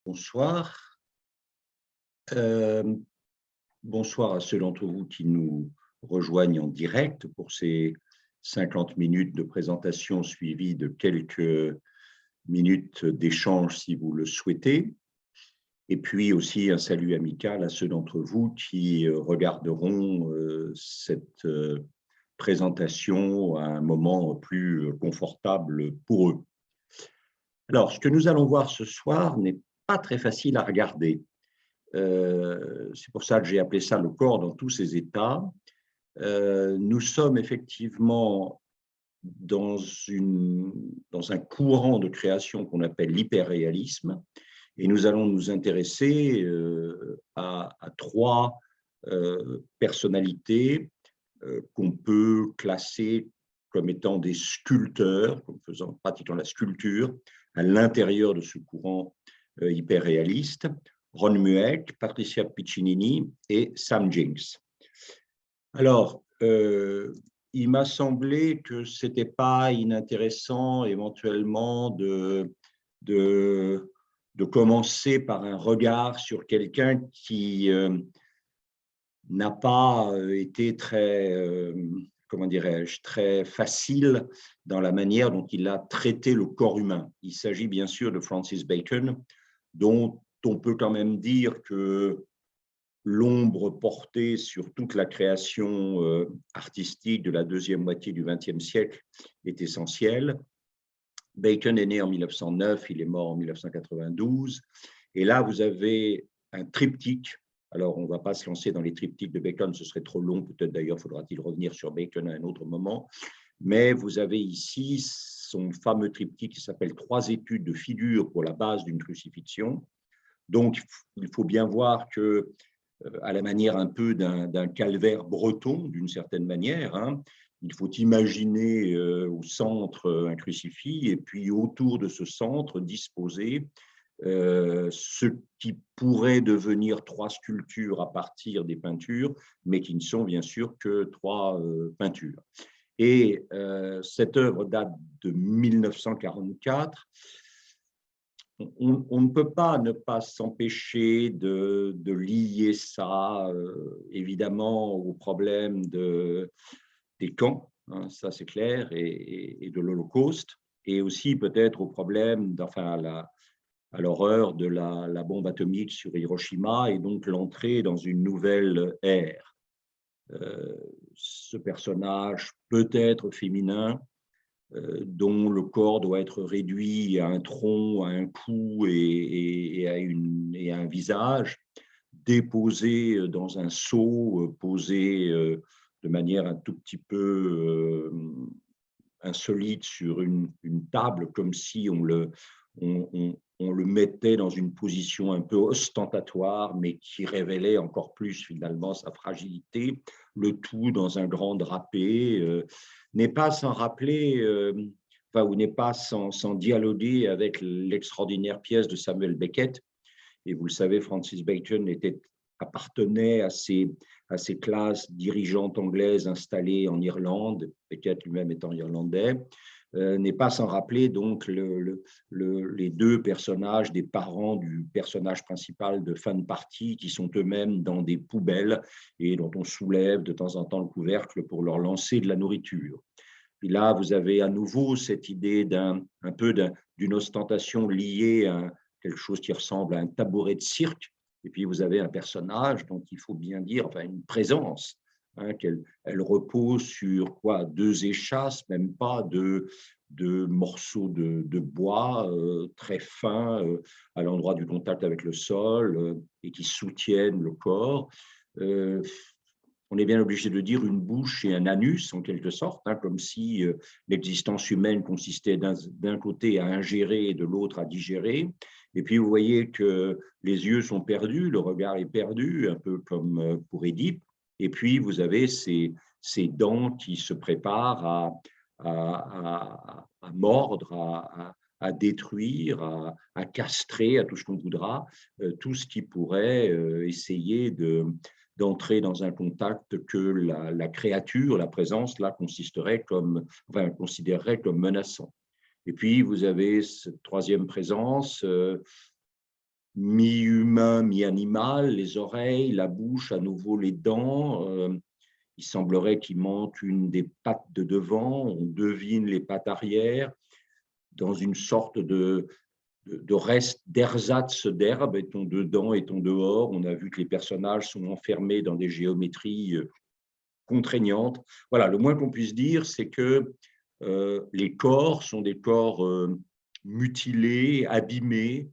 Bonsoir. Euh, Bonsoir à ceux d'entre vous qui nous rejoignent en direct pour ces 50 minutes de présentation suivies de quelques minutes d'échange si vous le souhaitez. Et puis aussi un salut amical à ceux d'entre vous qui regarderont cette présentation à un moment plus confortable pour eux. Alors, ce que nous allons voir ce soir n'est pas très facile à regarder. C'est pour ça que j'ai appelé ça le corps dans tous ses états. Nous sommes effectivement dans, dans un courant de création qu'on appelle l'hyperréalisme, et nous allons nous intéresser à trois personnalités qu'on peut classer comme étant des sculpteurs, comme pratiquant la sculpture à l'intérieur de ce courant hyperréaliste. Ron Mueck, Patricia Piccinini et Sam Jenks. Alors, il m'a semblé que ce n'était pas inintéressant éventuellement de commencer par un regard sur quelqu'un qui n'a pas été très, comment dirais-je, très facile dans la manière dont il a traité le corps humain. Il s'agit bien sûr de Francis Bacon, dont on peut quand même dire que l'ombre portée sur toute la création artistique de la deuxième moitié du XXe siècle est essentielle. Bacon est né en 1909, il est mort en 1992. Et là, vous avez un triptyque. Alors, on ne va pas se lancer dans les triptyques de Bacon, ce serait trop long. Peut-être d'ailleurs faudra-t-il revenir sur Bacon à un autre moment. Mais vous avez ici son fameux triptyque qui s'appelle « Trois études de figure pour la base d'une crucifixion ». Donc, il faut bien voir que, à la manière un peu d'un calvaire breton, d'une certaine manière, hein, il faut imaginer au centre un crucifix et puis autour de ce centre disposer ce qui pourrait devenir trois sculptures à partir des peintures, mais qui ne sont bien sûr que trois peintures. Et cette œuvre date de 1944. On ne peut pas ne pas s'empêcher de lier ça, évidemment, au problème des camps, hein, ça c'est clair, et de l'Holocauste, et aussi peut-être au problème, enfin, à l'horreur de la bombe atomique sur Hiroshima, et donc l'entrée dans une nouvelle ère. Ce personnage peut être féminin, dont le corps doit être réduit à un tronc, à un cou et à un visage, déposé dans un seau, posé de manière un tout petit peu insolite sur une table, comme si on le mettait dans une position un peu ostentatoire, mais qui révélait encore plus finalement sa fragilité, le tout dans un grand drapé, n'est pas sans rappeler, enfin, ou n'est pas sans dialoguer avec l'extraordinaire pièce de Samuel Beckett. Et vous le savez, Francis Bacon appartenait à ces classes dirigeantes anglaises installées en Irlande, Beckett lui-même étant irlandais, n'est pas sans rappeler donc les deux personnages des parents du personnage principal de fin de partie qui sont eux-mêmes dans des poubelles et dont on soulève de temps en temps le couvercle pour leur lancer de la nourriture. Puis là, vous avez à nouveau cette idée un peu d'une ostentation liée à quelque chose qui ressemble à un tabouret de cirque. Et puis, vous avez un personnage dont il faut bien dire, enfin, une présence, hein, elle repose sur quoi? Deux échasses, même pas de morceaux de bois très fins à l'endroit du contact avec le sol et qui soutiennent le corps. On est bien obligé de dire une bouche et un anus, en quelque sorte, hein, comme si l'existence humaine consistait d'un côté à ingérer et de l'autre à digérer. Et puis, vous voyez que les yeux sont perdus, le regard est perdu, un peu comme pour Édipe. Et puis, vous avez ces dents qui se préparent à mordre, à détruire, à castrer, à tout ce qu'on voudra, tout ce qui pourrait essayer d'entrer dans un contact que la créature, la présence, là, considérerait comme menaçant. Et puis, vous avez cette troisième présence mi-humain, mi-animal, les oreilles, la bouche, à nouveau les dents. Il semblerait qu'il manque une des pattes de devant, on devine les pattes arrière, dans une sorte de reste d'ersatz d'herbe, est-on dedans, est-on dehors. On a vu que les personnages sont enfermés dans des géométries contraignantes. Voilà, le moins qu'on puisse dire, c'est que les corps sont des corps mutilés, abîmés,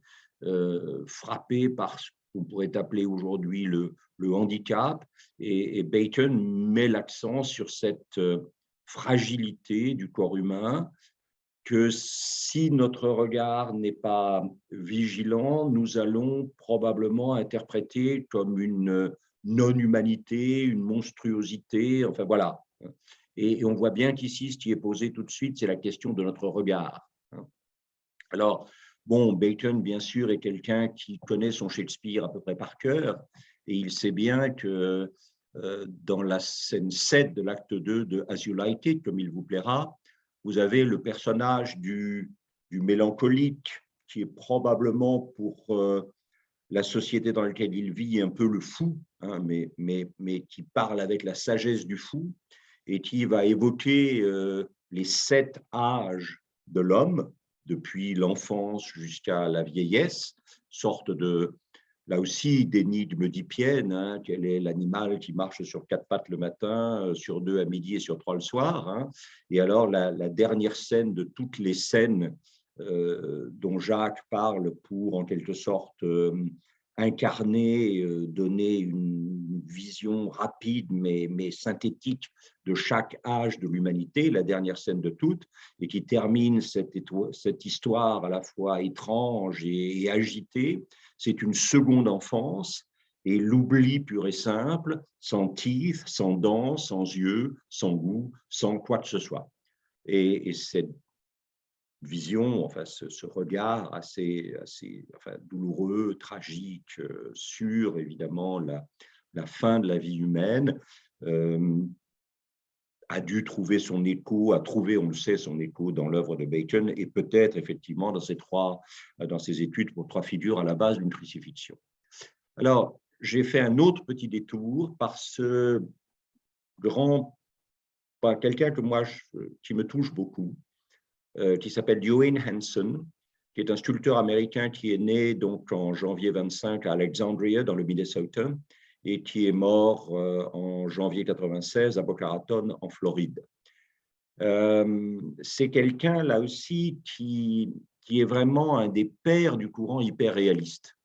frappés par ce qu'on pourrait appeler aujourd'hui le handicap. Et Bacon met l'accent sur cette fragilité du corps humain, que si notre regard n'est pas vigilant, nous allons probablement interpréter comme une non-humanité, une monstruosité, enfin voilà. Et on voit bien qu'ici, ce qui est posé tout de suite, c'est la question de notre regard. Alors, bon, Bacon, bien sûr, est quelqu'un qui connaît son Shakespeare à peu près par cœur, et il sait bien que dans la scène 7 de l'acte 2 de As You Like It, comme il vous plaira, vous avez le personnage du mélancolique, qui est probablement pour la société dans laquelle il vit un peu le fou, hein, mais qui parle avec la sagesse du fou, et qui va évoquer les 7 âges de l'homme, depuis l'enfance jusqu'à la vieillesse, sorte de, là aussi, d'énigme d'Hypiène, hein, quel est l'animal qui marche sur 4 pattes le matin, sur 2 à midi et sur 3 le soir, hein. Et alors, la dernière scène de toutes les scènes dont Jacques parle pour, en quelque sorte, incarner, donner une vision rapide mais synthétique de chaque âge de l'humanité, la dernière scène de toutes, et qui termine cette histoire à la fois étrange et agitée. C'est une seconde enfance et l'oubli pur et simple, sans teeth, sans dents, sans yeux, sans goût, sans quoi que ce soit. Et cette vision, enfin ce regard assez enfin, douloureux, tragique, sur évidemment la fin de la vie humaine, a dû trouver son écho, a trouvé, on le sait, son écho dans l'œuvre de Bacon et peut-être effectivement dans ces études pour 3 figures à la base d'une crucifixion. Alors, j'ai fait un autre petit détour par ce quelqu'un que moi, qui me touche beaucoup, qui s'appelle Dewayne Hanson, qui est un sculpteur américain qui est né donc en janvier 25 à Alexandria, dans le Minnesota, et qui est mort en janvier 96 à Boca Raton, en Floride. C'est quelqu'un, là aussi, qui est vraiment un des pères du courant hyper-réaliste.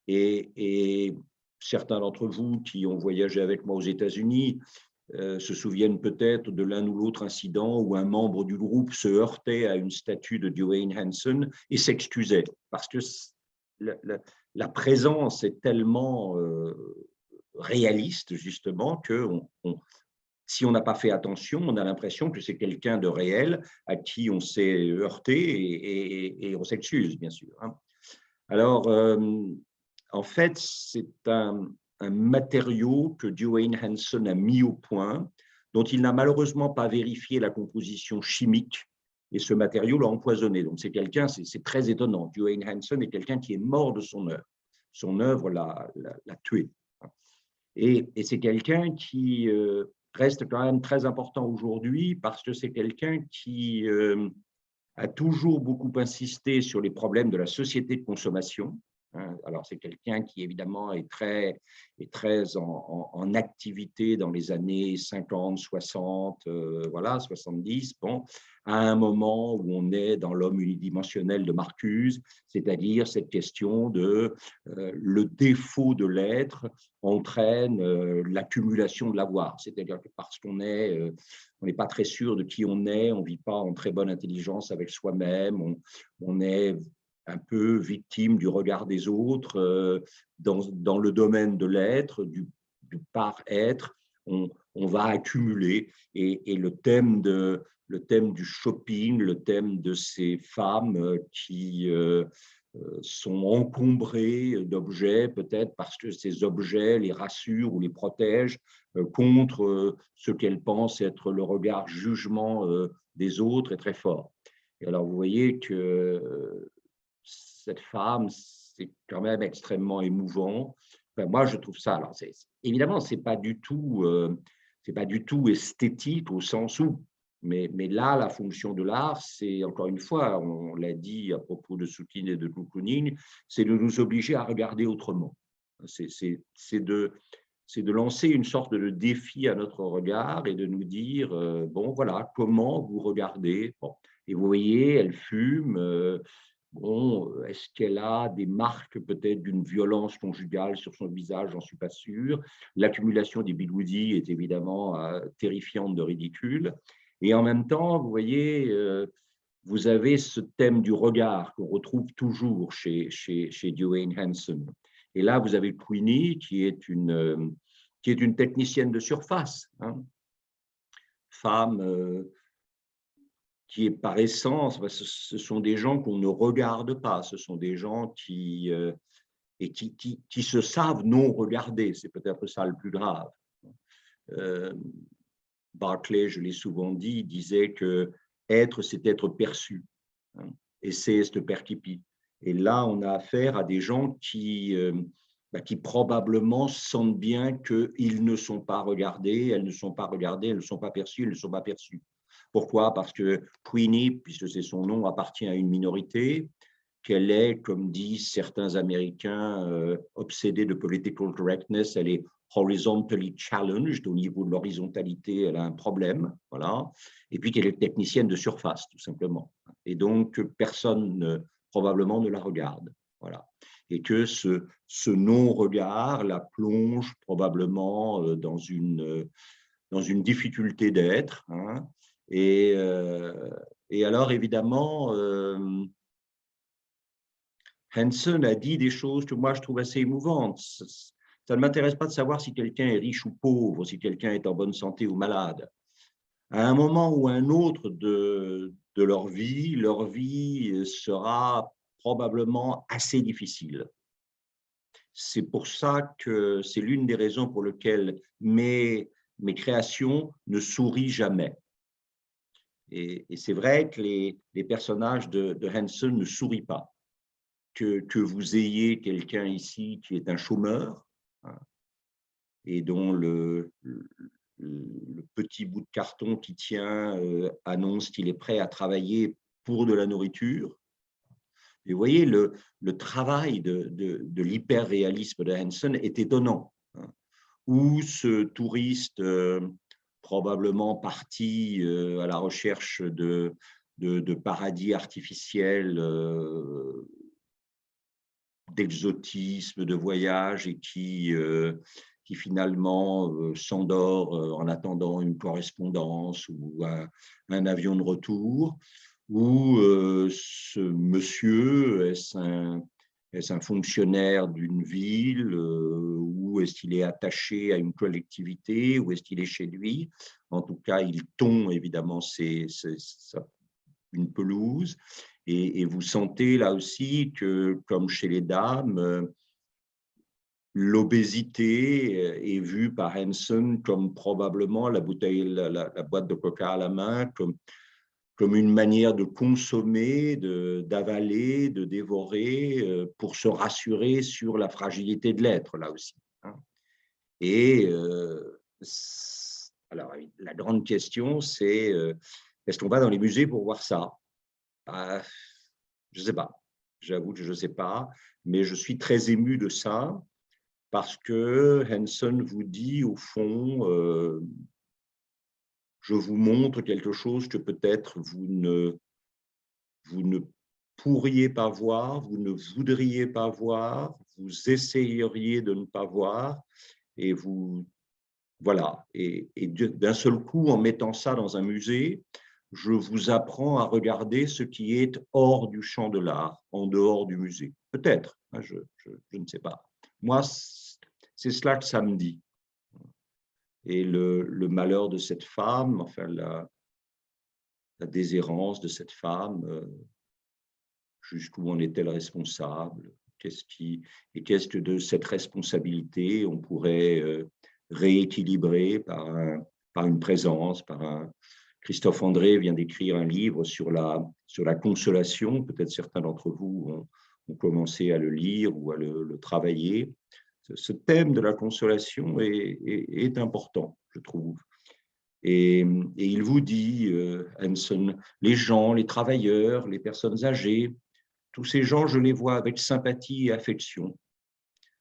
Et certains d'entre vous qui ont voyagé avec moi aux États-Unis se souviennent peut-être de l'un ou l'autre incident où un membre du groupe se heurtait à une statue de Dewayne Hanson et s'excusait parce que la présence est tellement réaliste, justement, que si on n'a pas fait attention, on a l'impression que c'est quelqu'un de réel à qui on s'est heurté et on s'excuse, bien sûr. Alors, en fait, c'est un matériau que Dewayne Hanson a mis au point, dont il n'a malheureusement pas vérifié la composition chimique, et ce matériau l'a empoisonné. Donc, c'est quelqu'un, c'est très étonnant. Dewayne Hanson est quelqu'un qui est mort de son œuvre. Son œuvre l'a tué. Et c'est quelqu'un qui reste quand même très important aujourd'hui parce que c'est quelqu'un qui a toujours beaucoup insisté sur les problèmes de la société de consommation. Alors, c'est quelqu'un qui, évidemment, est très en activité dans les années 50, 60, voilà, 70. Bon, à un moment où on est dans l'homme unidimensionnel de Marcuse, c'est-à-dire cette question de le défaut de l'être entraîne l'accumulation de l'avoir. C'est-à-dire que parce qu'on n'est pas très sûr de qui on est, on ne vit pas en très bonne intelligence avec soi-même, on est un peu victime du regard des autres dans le domaine de l'être, du par-être, on va accumuler. Et le thème du shopping, le thème de ces femmes qui sont encombrées d'objets, peut-être parce que ces objets les rassurent ou les protègent contre ce qu'elles pensent être le regard jugement des autres, est très fort. Et alors, vous voyez que cette femme, c'est quand même extrêmement émouvant. Enfin, moi, je trouve ça. Alors, évidemment, c'est pas du tout esthétique au sens où. Mais là, la fonction de l'art, c'est encore une fois, on l'a dit à propos de Soutine et de Koukounine, c'est de nous obliger à regarder autrement. C'est de lancer une sorte de défi à notre regard et de nous dire, bon, voilà, comment vous regardez. Bon. Et vous voyez, elle fume. Bon, est-ce qu'elle a des marques peut-être d'une violence conjugale sur son visage? J'en suis pas sûr. L'accumulation des bigoudis est évidemment terrifiante de ridicule. Et en même temps, vous voyez, vous avez ce thème du regard qu'on retrouve toujours chez Dwayne Hanson. Et là, vous avez Queenie, qui est une technicienne de surface, hein, femme qui est par essence, ce sont des gens qu'on ne regarde pas, ce sont des gens qui se savent non regarder, c'est peut-être ça le plus grave. Barclay, je l'ai souvent dit, disait que être, c'est être perçu, hein, et c'est percipi. Et là, on a affaire à des gens qui probablement sentent bien qu'ils ne sont pas regardés, elles ne sont pas regardées, elles ne sont pas perçues, elles ne sont pas perçues. Pourquoi? Parce que Queenie, puisque c'est son nom, appartient à une minorité, qu'elle est, comme disent certains Américains obsédés de political correctness, elle est horizontally challenged, au niveau de l'horizontalité, elle a un problème, voilà, et puis qu'elle est technicienne de surface, tout simplement. Et donc, personne probablement ne la regarde, voilà. Et que ce non-regard la plonge probablement dans une difficulté d'être, hein. Et alors, évidemment, Hanson a dit des choses que moi je trouve assez émouvantes. Ça ne m'intéresse pas de savoir si quelqu'un est riche ou pauvre, si quelqu'un est en bonne santé ou malade. À un moment ou un autre de leur vie sera probablement assez difficile. C'est pour ça que c'est l'une des raisons pour lesquelles mes créations ne sourient jamais. Et c'est vrai que les personnages de Hanson ne sourient pas. Que vous ayez quelqu'un ici qui est un chômeur, hein, et dont le petit bout de carton qui tient annonce qu'il est prêt à travailler pour de la nourriture. Et vous voyez, le travail de l'hyper-réalisme de Hanson est étonnant, hein, où ce touriste probablement parti à la recherche de paradis artificiels, d'exotisme, de voyage, et qui finalement s'endort en attendant une correspondance ou un avion de retour, ou ce monsieur, est-ce un fonctionnaire d'une ville, ou est-ce qu'il est attaché à une collectivité, ou est-ce qu'il est chez lui? En tout cas, il tond évidemment une pelouse. Et vous sentez là aussi que, comme chez les dames, l'obésité est vue par Hanson comme probablement la boîte de coca à la main, comme une manière de consommer, d'avaler, de dévorer, pour se rassurer sur la fragilité de l'être, là aussi, hein. Et alors, la grande question, c'est est-ce qu'on va dans les musées pour voir ça? Je ne sais pas. J'avoue que je ne sais pas, mais je suis très ému de ça parce que Hanson vous dit, au fond, je vous montre quelque chose que peut-être vous ne pourriez pas voir, vous ne voudriez pas voir, vous essayeriez de ne pas voir, et vous, voilà. Et d'un seul coup, en mettant ça dans un musée, je vous apprends à regarder ce qui est hors du champ de l'art, en dehors du musée. Peut-être, hein, je ne sais pas. Moi, c'est cela que ça me dit. Et le malheur de cette femme, enfin la déshérence de cette femme, jusqu'où en est-elle responsable? Qu'est-ce que de cette responsabilité on pourrait rééquilibrer par une présence, Christophe André vient d'écrire un livre sur la consolation. Peut-être certains d'entre vous ont commencé à le lire ou à le travailler. Ce thème de la consolation est important, je trouve. Et il vous dit, Hanson, les gens, les travailleurs, les personnes âgées, tous ces gens, je les vois avec sympathie et affection.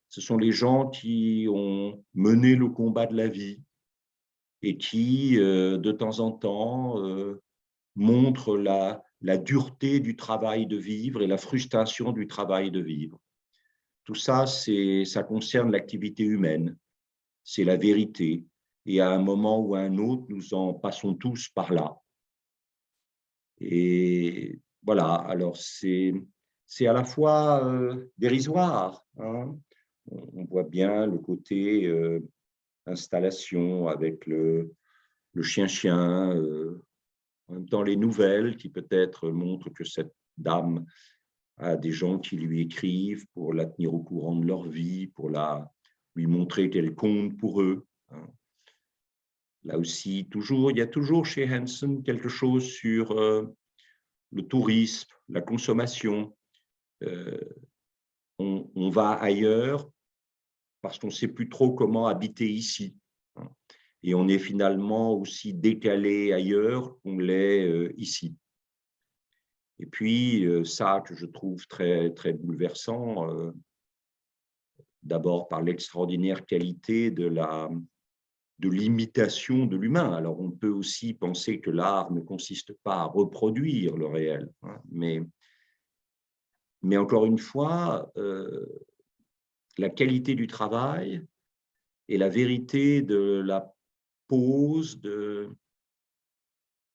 Ce sont les gens qui ont mené le combat de la vie et qui, de temps en temps, montrent la dureté du travail de vivre et la frustration du travail de vivre. Tout ça, ça concerne l'activité humaine, c'est la vérité. Et à un moment ou à un autre, nous en passons tous par là. Et voilà, alors c'est à la fois dérisoire, hein. On voit bien le côté installation avec le chien-chien, en même temps les nouvelles qui peut-être montrent que cette dame a des gens qui lui écrivent pour la tenir au courant de leur vie, pour lui montrer qu'elle compte pour eux, hein. Là aussi, il y a toujours chez Hanson quelque chose sur le tourisme, la consommation. On va ailleurs parce qu'on ne sait plus trop comment habiter ici, hein. Et on est finalement aussi décalé ailleurs qu'on l'est ici. Et puis, ça que je trouve très, très bouleversant, d'abord par l'extraordinaire qualité de l'imitation de l'humain. Alors, on peut aussi penser que l'art ne consiste pas à reproduire le réel, hein, mais encore une fois, la qualité du travail et la vérité de la pose, de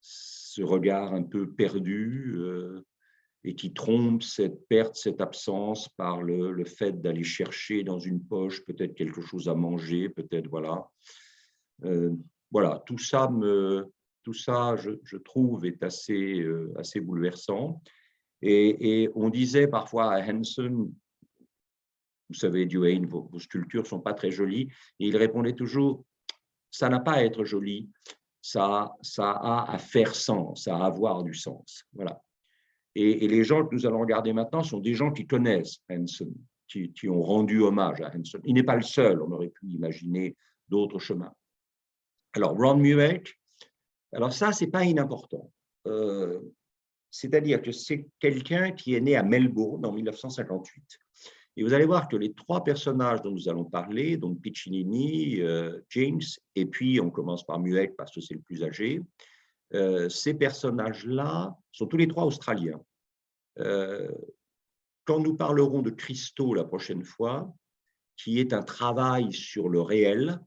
ce regard un peu perdu et qui trompe cette perte, cette absence par le fait d'aller chercher dans une poche peut-être quelque chose à manger, peut-être, voilà. Voilà, tout ça, je trouve, est assez bouleversant. Et on disait parfois à Hanson, vous savez, Duane, vos sculptures ne sont pas très jolies. Et il répondait toujours, ça n'a pas à être joli, ça a à faire sens, à avoir du sens. Voilà. Et les gens que nous allons regarder maintenant sont des gens qui connaissent Hanson, qui ont rendu hommage à Hanson. Il n'est pas le seul, on aurait pu imaginer d'autres chemins. Alors, Ron Mueck, alors ça, ce n'est pas inimportant. C'est-à-dire que c'est quelqu'un qui est né à Melbourne en 1958. Et vous allez voir que les trois personnages dont nous allons parler, donc Piccinini, James, et puis on commence par Mueck parce que c'est le plus âgé, ces personnages-là sont tous les trois australiens. Quand nous parlerons de Christo la prochaine fois, qui est un travail sur le réel,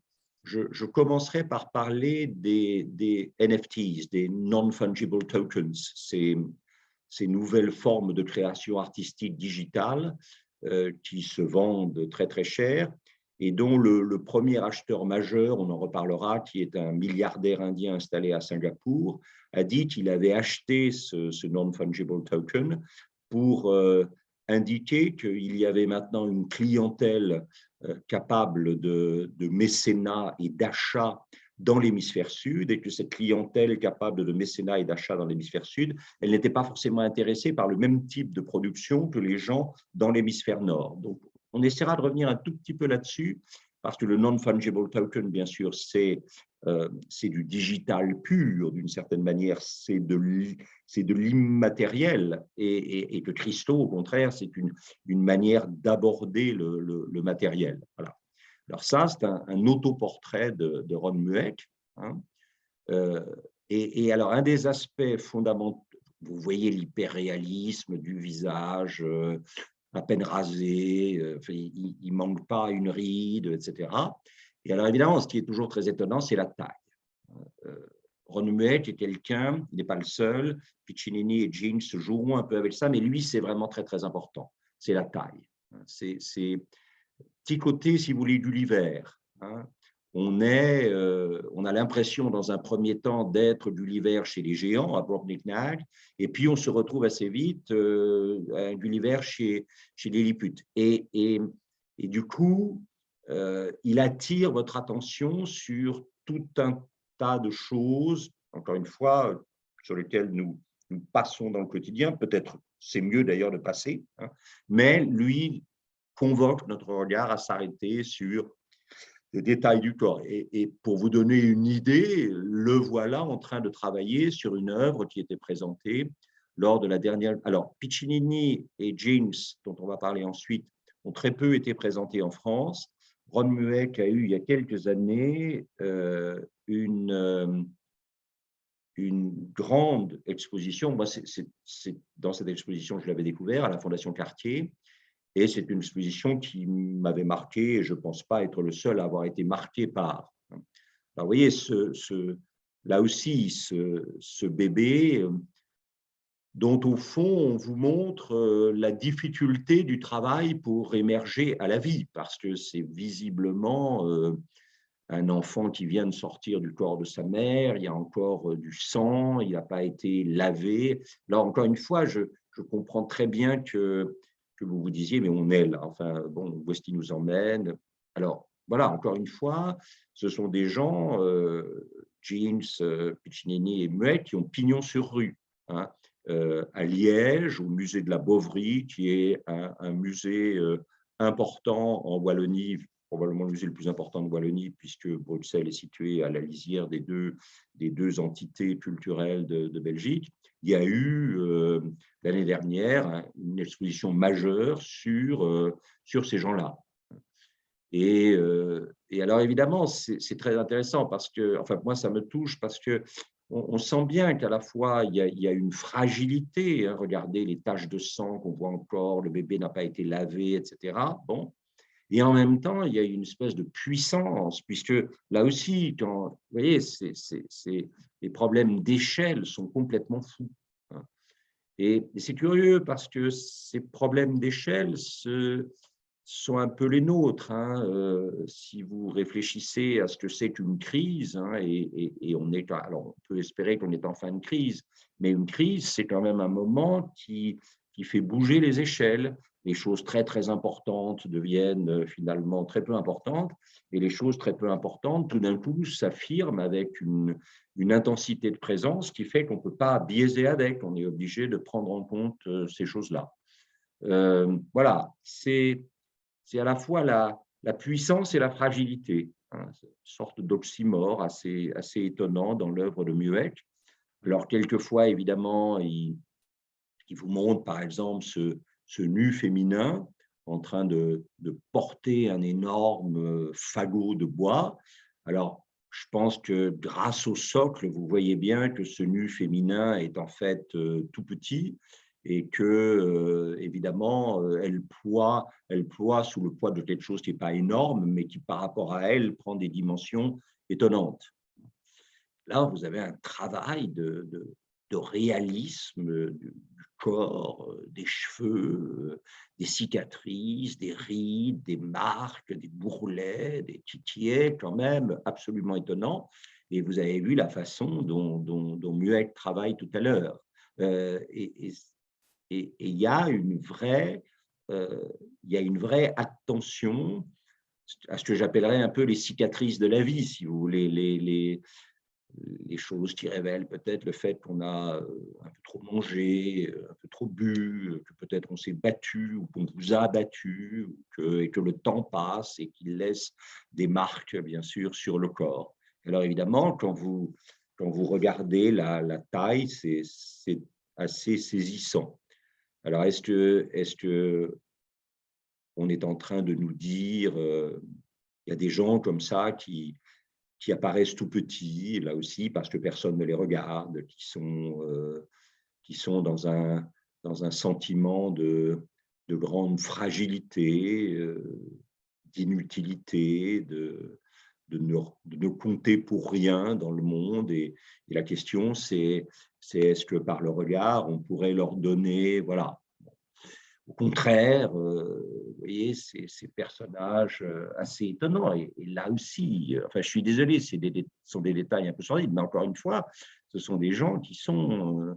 je commencerai par parler des NFTs, des Non-Fungible Tokens, ces nouvelles formes de création artistique digitale qui se vendent très très cher et dont le premier acheteur majeur, on en reparlera, qui est un milliardaire indien installé à Singapour, a dit qu'il avait acheté ce Non-Fungible Token pour indiquer qu'il y avait maintenant une clientèle capable de mécénat et d'achat dans l'hémisphère sud et que cette clientèle capable de mécénat et d'achat dans l'hémisphère sud, elle n'était pas forcément intéressée par le même type de production que les gens dans l'hémisphère nord. Donc, on essaiera de revenir un tout petit peu là-dessus parce que le non-fungible token, bien sûr, c'est du digital pur, d'une certaine manière, c'est de l'immatériel et que Christo, au contraire, c'est une manière d'aborder le matériel. Voilà. Alors ça, c'est un autoportrait de Ron Mueck, hein. Et alors, un des aspects fondamentaux, vous voyez l'hyperréalisme du visage, à peine rasé, il ne manque pas une ride, etc. Et alors, évidemment, ce qui est toujours très étonnant, c'est la taille. Ron Mueck est quelqu'un, il n'est pas le seul, Piccinini et Jeans se joueront un peu avec ça, mais lui, c'est vraiment très, très important. C'est la taille. C'est petit côté, si vous voulez, Gulliver, hein. On a l'impression, dans un premier temps, d'être Gulliver chez les géants, à Brobdingnac, et puis on se retrouve assez vite un Gulliver chez les Lilliput. Et du coup, il attire votre attention sur tout un tas de choses, encore une fois, sur lesquelles nous nous passons dans le quotidien. Peut-être c'est mieux d'ailleurs de passer, hein, mais lui convoque notre regard à s'arrêter sur les détails du corps. Et pour vous donner une idée, le voilà en train de travailler sur une œuvre qui était présentée lors de la dernière. Alors, Piccinini et James, dont on va parler ensuite, ont très peu été présentés en France. Ron Mueck a eu, il y a quelques années, une grande exposition. Moi, dans cette exposition, je l'avais découvert à la Fondation Cartier. Et c'est une exposition qui m'avait marqué, et je ne pense pas être le seul à avoir été marqué par. Alors, vous voyez, là aussi, ce bébé, dont au fond, on vous montre la difficulté du travail pour émerger à la vie, parce que c'est visiblement un enfant qui vient de sortir du corps de sa mère, il y a encore du sang, il n'a pas été lavé. Là, encore une fois, je comprends très bien que vous vous disiez, mais on est là, enfin, bon, où est-ce qu'il nous emmène? Alors, voilà, encore une fois, ce sont des gens, Jeans, Piccinini et Muet, qui ont pignon sur rue, hein, à Liège, au musée de la Bovary, qui est un musée important en Wallonie, probablement le musée le plus important de Wallonie, puisque Bruxelles est situé à la lisière des deux entités culturelles de Belgique. Il y a eu l'année dernière une exposition majeure sur ces gens-là. Et alors évidemment, c'est très intéressant parce que, enfin moi ça me touche parce que on sent bien qu'à la fois il y a une fragilité, hein, regardez les taches de sang qu'on voit encore, le bébé n'a pas été lavé, etc. Bon, et en même temps, il y a une espèce de puissance, puisque là aussi, quand, vous voyez, les problèmes d'échelle sont complètement fous, hein. Et c'est curieux parce que ces problèmes d'échelle sont un peu les nôtres, hein. Si vous réfléchissez à ce que c'est qu'une crise, hein, et alors on peut espérer qu'on est en fin de crise, mais une crise, c'est quand même un moment qui fait bouger les échelles. Les choses très, très importantes deviennent finalement très peu importantes, et les choses très peu importantes, tout d'un coup, s'affirment avec une intensité de présence qui fait qu'on ne peut pas biaiser avec, on est obligé de prendre en compte ces choses-là. Voilà, c'est à la fois la puissance et la fragilité, hein, une sorte d'oxymore assez étonnant dans l'œuvre de Mueck. Alors, quelquefois, évidemment, il vous montre, par exemple, ce nu féminin en train de porter un énorme fagot de bois. Alors, je pense que grâce au socle, vous voyez bien que ce nu féminin est en fait tout petit et que, évidemment, elle ploie sous le poids de quelque chose qui n'est pas énorme, mais qui, par rapport à elle, prend des dimensions étonnantes. Là, vous avez un travail de réalisme du corps, des cheveux, des cicatrices, des rides, des marques, des bourrelets, des titillets, quand même absolument étonnant. Et vous avez vu la façon dont Mueck travaille tout à l'heure. Et il y a une vraie attention à ce que j'appellerais un peu les cicatrices de la vie, si vous voulez, les choses qui révèlent peut-être le fait qu'on a un peu trop mangé, un peu trop bu, que peut-être on s'est battu ou qu'on vous a battu, et que le temps passe et qu'il laisse des marques, bien sûr, sur le corps. Alors évidemment, quand vous regardez la taille, c'est assez saisissant. Alors est-ce que on est en train de nous dire, il y a des gens comme ça qui apparaissent tout petits, là aussi, parce que personne ne les regarde, qui sont dans un sentiment de grande fragilité, d'inutilité, de ne compter pour rien dans le monde. Et la question, c'est est-ce que par le regard, on pourrait leur donner, voilà. Au contraire, vous voyez, ces personnages assez étonnants. Et là aussi, enfin, je suis désolé, ce sont des détails un peu sordides, mais encore une fois, ce sont des gens qui sont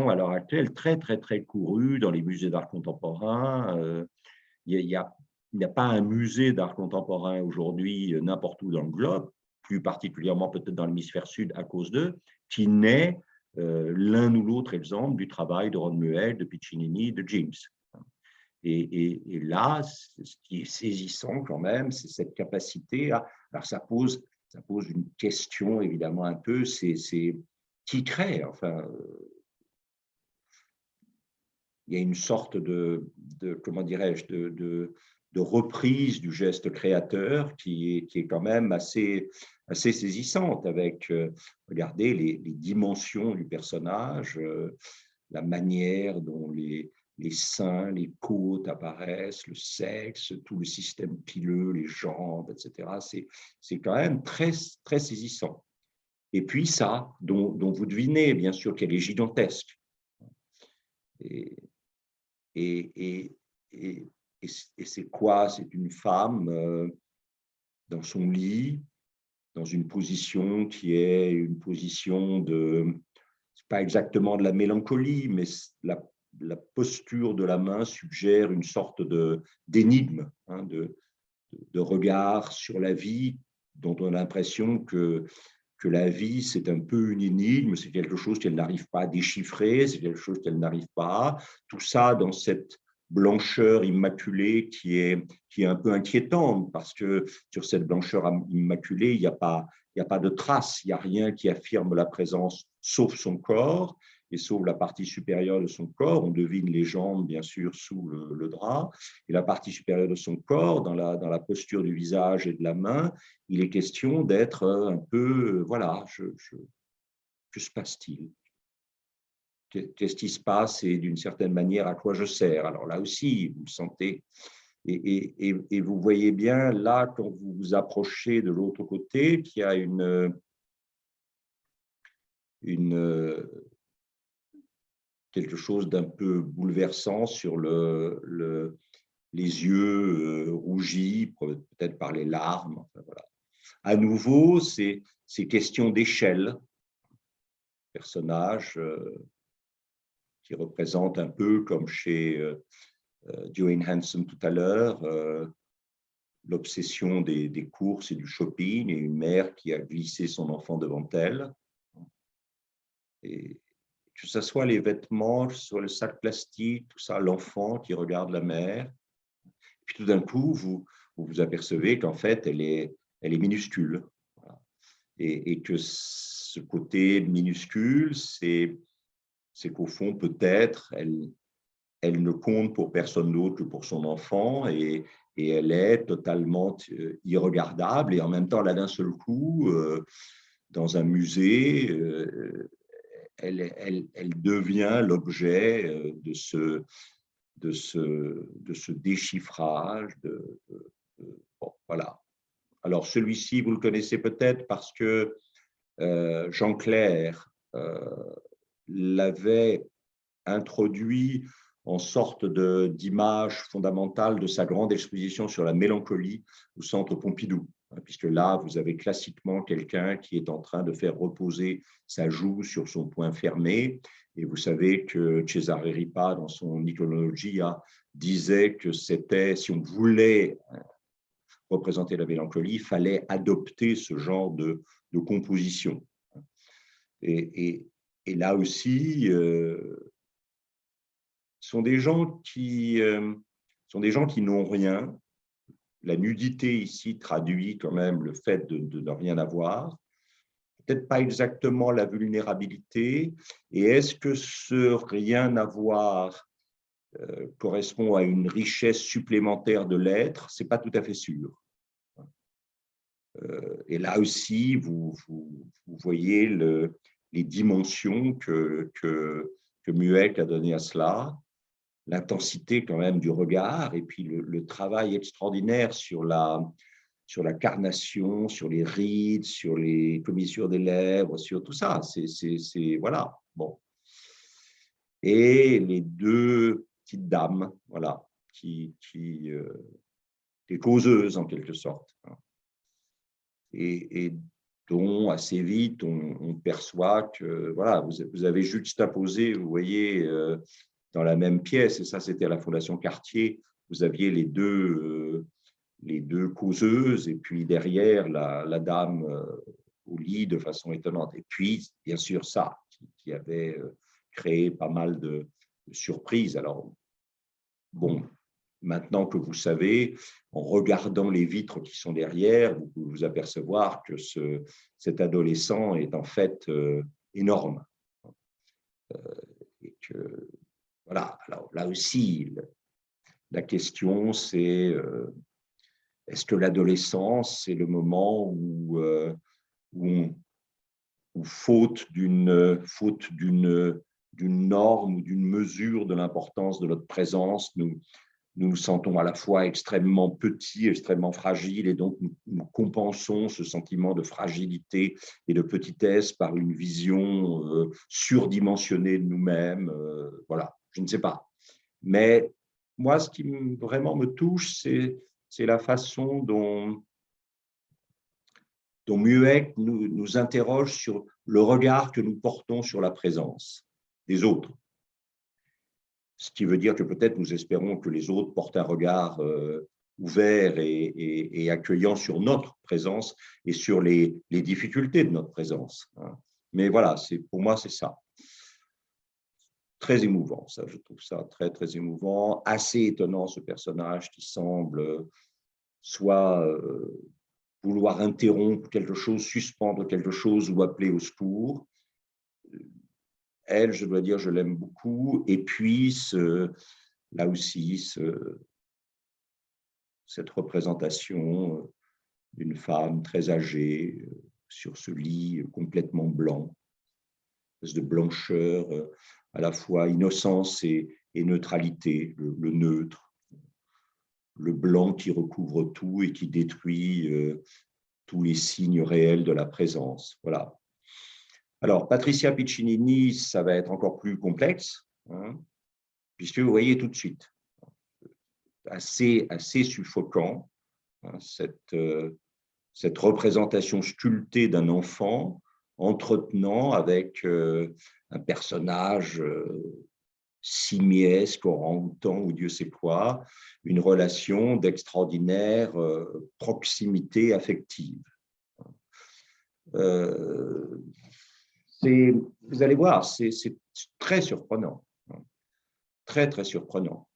à l'heure actuelle très, très, très courus dans les musées d'art contemporain. Il n'y a pas un musée d'art contemporain aujourd'hui n'importe où dans le globe, plus particulièrement peut-être dans l'hémisphère sud à cause d'eux, qui n'ait l'un ou l'autre exemple du travail de Ron Muehl, de Piccinini, de James. Et là, ce qui est saisissant quand même, c'est cette capacité à… Alors ça pose une question évidemment un peu, c'est qui crée, enfin… il y a une sorte de comment dirais-je, de reprise du geste créateur qui est quand même assez saisissante avec, regardez, les dimensions du personnage, la manière dont les seins, les côtes apparaissent, le sexe, tout le système pileux, les jambes, etc. C'est quand même très saisissant. Et puis ça, dont vous devinez bien sûr qu'elle est gigantesque. Et c'est quoi? C'est une femme dans son lit, dans une position qui est une position de, c'est pas exactement de la mélancolie, mais la posture de la main suggère une sorte d'énigme, hein, de regard sur la vie, dont on a l'impression que la vie, c'est un peu une énigme, c'est quelque chose qu'elle n'arrive pas à déchiffrer, c'est quelque chose qu'elle n'arrive pas. Tout ça dans cette blancheur immaculée qui est un peu inquiétante, parce que sur cette blancheur immaculée, il n'y a pas de trace, il n'y a rien qui affirme la présence, sauf son corps, et sauf la partie supérieure de son corps. On devine les jambes, bien sûr, sous le drap, et la partie supérieure de son corps, dans la posture du visage et de la main, il est question d'être un peu, voilà, que se passe-t-il? Qu'est-ce qui se passe et d'une certaine manière à quoi je sers? Alors là aussi, vous le sentez, et vous voyez bien là, quand vous vous approchez de l'autre côté, qu'il y a quelque chose d'un peu bouleversant sur les yeux rougis, peut-être par les larmes. Enfin, voilà. À nouveau, c'est question d'échelle, personnage qui représente un peu comme chez Joanne Hanson tout à l'heure, l'obsession des courses et du shopping, et une mère qui a glissé son enfant devant elle. Et que ce soit les vêtements, que ce soit le sac plastique, tout ça, l'enfant qui regarde la mère. Puis tout d'un coup, vous vous apercevez qu'en fait, elle est minuscule. Voilà. Et que ce côté minuscule, c'est qu'au fond, peut-être, elle ne compte pour personne d'autre que pour son enfant, et elle est totalement irregardable, et en même temps, là, d'un seul coup, dans un musée, elle devient l'objet de ce déchiffrage. Bon, voilà. Alors, celui-ci, vous le connaissez peut-être parce que Jean Clair l'avait introduit en sorte d'image fondamentale de sa grande exposition sur la mélancolie au Centre Pompidou, puisque là, vous avez classiquement quelqu'un qui est en train de faire reposer sa joue sur son poing fermé. Et vous savez que Cesare Ripa, dans son Iconologia, disait que c'était, si on voulait représenter la mélancolie, il fallait adopter ce genre de composition. Et là aussi, sont des gens qui n'ont rien. La nudité ici traduit quand même le fait de ne rien avoir. Peut-être pas exactement la vulnérabilité. Et est-ce que ce rien avoir correspond à une richesse supplémentaire de l'être? Ce n'est pas tout à fait sûr. Et là aussi, vous voyez les dimensions que Mueck a données à cela, l'intensité quand même du regard, et puis le travail extraordinaire sur la carnation, sur les rides, sur les commissures des lèvres, sur tout ça. C'est voilà. Bon. Et les deux petites dames, voilà, qui des causeuses en quelque sorte. Et dont assez vite on perçoit que voilà, vous avez juxtaposé, vous voyez, dans la même pièce, et ça c'était à la Fondation Cartier, vous aviez les deux causeuses, et puis derrière la dame au lit de façon étonnante. Et puis, bien sûr, ça, qui avait créé pas mal de surprises. Alors, bon, maintenant que vous savez, en regardant les vitres qui sont derrière, vous pouvez vous apercevoir que cet adolescent est en fait énorme. Et que, voilà, alors là aussi, la question c'est est-ce que l'adolescence, c'est le moment où, faute d'une norme ou d'une mesure de l'importance de notre présence, nous nous sentons à la fois extrêmement petits, extrêmement fragiles, et donc nous compensons ce sentiment de fragilité et de petitesse par une vision surdimensionnée de nous-mêmes. Voilà, je ne sais pas. Mais moi, ce qui vraiment me touche, c'est la façon dont Mueck nous interroge sur le regard que nous portons sur la présence des autres. Ce qui veut dire que peut-être nous espérons que les autres portent un regard ouvert et accueillant sur notre présence et sur les difficultés de notre présence. Mais voilà, pour moi, c'est ça. Très émouvant, ça, je trouve ça très, très émouvant. Assez étonnant, ce personnage qui semble soit vouloir interrompre quelque chose, suspendre quelque chose ou appeler au secours. Elle, je dois dire, je l'aime beaucoup. Et puis, là aussi, cette représentation d'une femme très âgée sur ce lit complètement blanc, de blancheur, à la fois innocence et neutralité, le neutre, le blanc qui recouvre tout et qui détruit tous les signes réels de la présence. Voilà. Alors, Patricia Piccinini, ça va être encore plus complexe, puisque vous voyez tout de suite, assez suffocant, cette représentation sculptée d'un enfant entretenant avec un personnage simiesque, orang-outan ou Dieu sait quoi, une relation d'extraordinaire proximité affective. Vous allez voir, c'est très surprenant, très, très surprenant.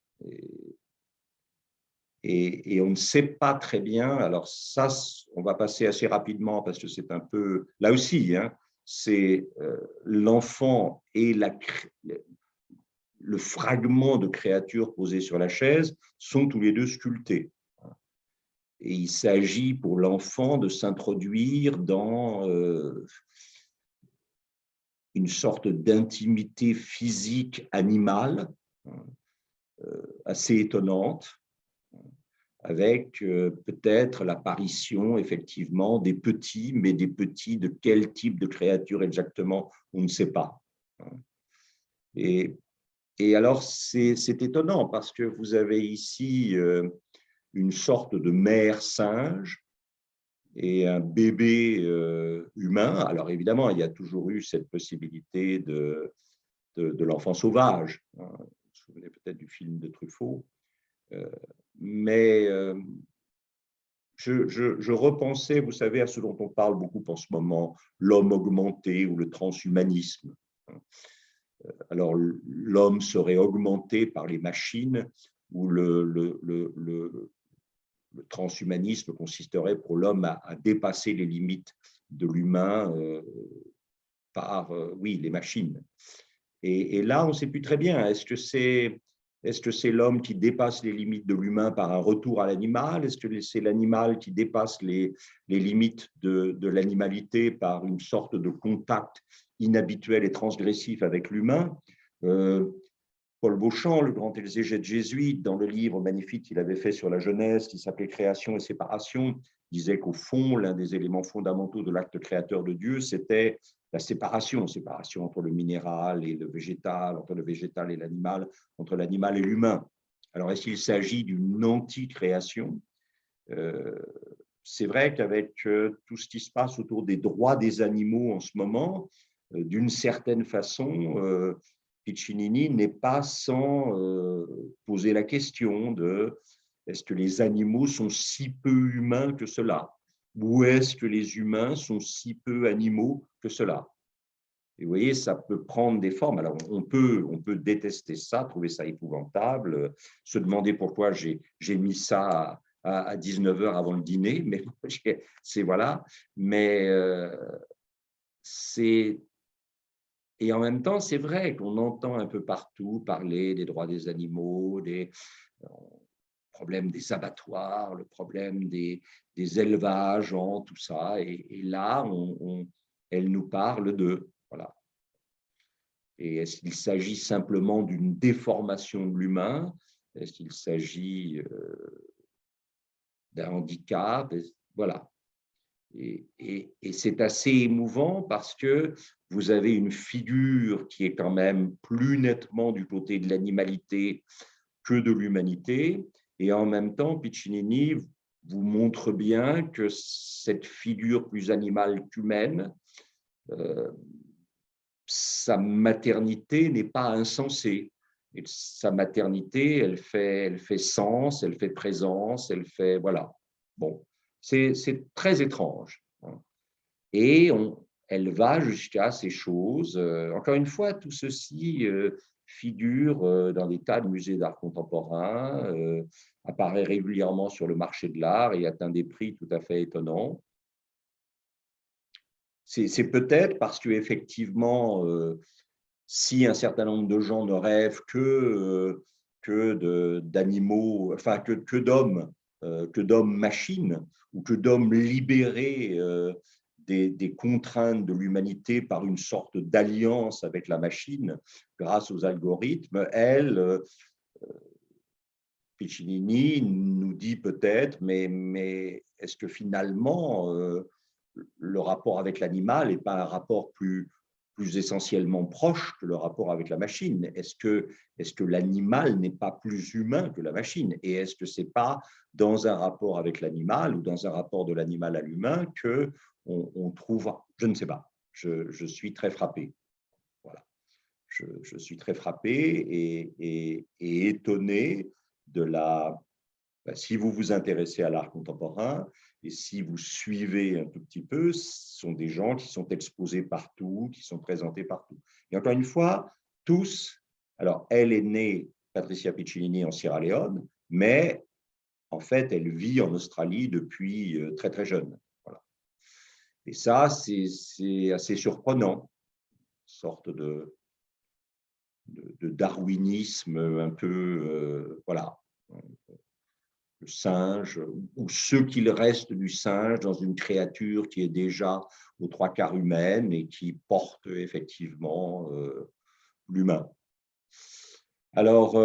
Et on ne sait pas très bien, alors ça, on va passer assez rapidement parce que c'est un peu, là aussi, c'est l'enfant et le fragment de créature posé sur la chaise sont tous les deux sculptés. Et il s'agit pour l'enfant de s'introduire dans une sorte d'intimité physique animale assez étonnante, avec peut-être l'apparition effectivement des petits, mais des petits de quel type de créature exactement, on ne sait pas. Et alors, c'est étonnant parce que vous avez ici une sorte de mère singe et un bébé humain. Alors évidemment, il y a toujours eu cette possibilité de l'enfant sauvage. Vous vous souvenez peut-être du film de Truffaut. Mais je repensais, vous savez, à ce dont on parle beaucoup en ce moment, l'homme augmenté ou le transhumanisme. Alors, l'homme serait augmenté par les machines, ou le transhumanisme consisterait pour l'homme à dépasser les limites de l'humain par, oui, les machines. Et là, on ne sait plus très bien, est-ce que c'est l'homme qui dépasse les limites de l'humain par un retour à l'animal? Est-ce que c'est l'animal qui dépasse les limites de l'animalité par une sorte de contact inhabituel et transgressif avec l'humain? Paul Beauchamp, le grand exégète jésuite, dans le livre magnifique qu'il avait fait sur la Genèse, qui s'appelait Création et séparation, disait qu'au fond, l'un des éléments fondamentaux de l'acte créateur de Dieu, c'était la séparation entre le minéral et le végétal, entre le végétal et l'animal, entre l'animal et l'humain. Alors, est-ce qu'il s'agit d'une anti-création? C'est vrai qu'avec tout ce qui se passe autour des droits des animaux en ce moment, d'une certaine façon, Piccinini n'est pas sans poser la question de est-ce que les animaux sont si peu humains que cela? Ou est-ce que les humains sont si peu animaux que cela? Et vous voyez, ça peut prendre des formes. Alors, on peut détester ça, trouver ça épouvantable, se demander pourquoi j'ai mis ça à 19 heures avant le dîner, mais c'est voilà. Mais c'est et en même temps, c'est vrai qu'on entend un peu partout parler des droits des animaux, des problèmes des abattoirs, le problème des élevages, tout ça. Et là, elle nous parle de voilà. Et est-ce qu'il s'agit simplement d'une déformation de l'humain? Est-ce qu'il s'agit d'un handicap? Voilà. Et c'est assez émouvant parce que vous avez une figure qui est quand même plus nettement du côté de l'animalité que de l'humanité. Et en même temps, Piccinini vous montre bien que cette figure plus animale qu'humaine, sa maternité n'est pas insensée. Et sa maternité, elle fait sens, elle fait présence, elle fait… Voilà. Bon, c'est très étrange. Et elle va jusqu'à ces choses. Encore une fois, tout ceci figure dans des tas de musées d'art contemporain, apparaît régulièrement sur le marché de l'art et atteint des prix tout à fait étonnants. C'est peut-être parce qu'effectivement, si un certain nombre de gens ne rêvent que d'animaux, enfin que d'hommes machines ou que d'hommes libérés des contraintes de l'humanité par une sorte d'alliance avec la machine grâce aux algorithmes, Piccinini nous dit peut-être, mais est-ce que finalement le rapport avec l'animal n'est pas un rapport plus essentiellement proche que le rapport avec la machine? Est-ce que l'animal n'est pas plus humain que la machine? Et est-ce que ce n'est pas dans un rapport avec l'animal ou dans un rapport de l'animal à l'humain qu'on trouve… Je ne sais pas. Je suis très frappé. Voilà. Je suis très frappé et étonné de la… Si vous vous intéressez à l'art contemporain et si vous suivez un tout petit peu, ce sont des gens qui sont exposés partout, qui sont présentés partout. Et encore une fois, tous… Alors, elle est née, Patricia Piccinini, en Sierra Leone, mais en fait, elle vit en Australie depuis très, très jeune. Voilà. Et ça, c'est assez surprenant, une sorte de darwinisme un peu… voilà. Le singe, ou ce qu'il reste du singe dans une créature qui est déjà aux trois quarts humaine et qui porte effectivement l'humain. Alors,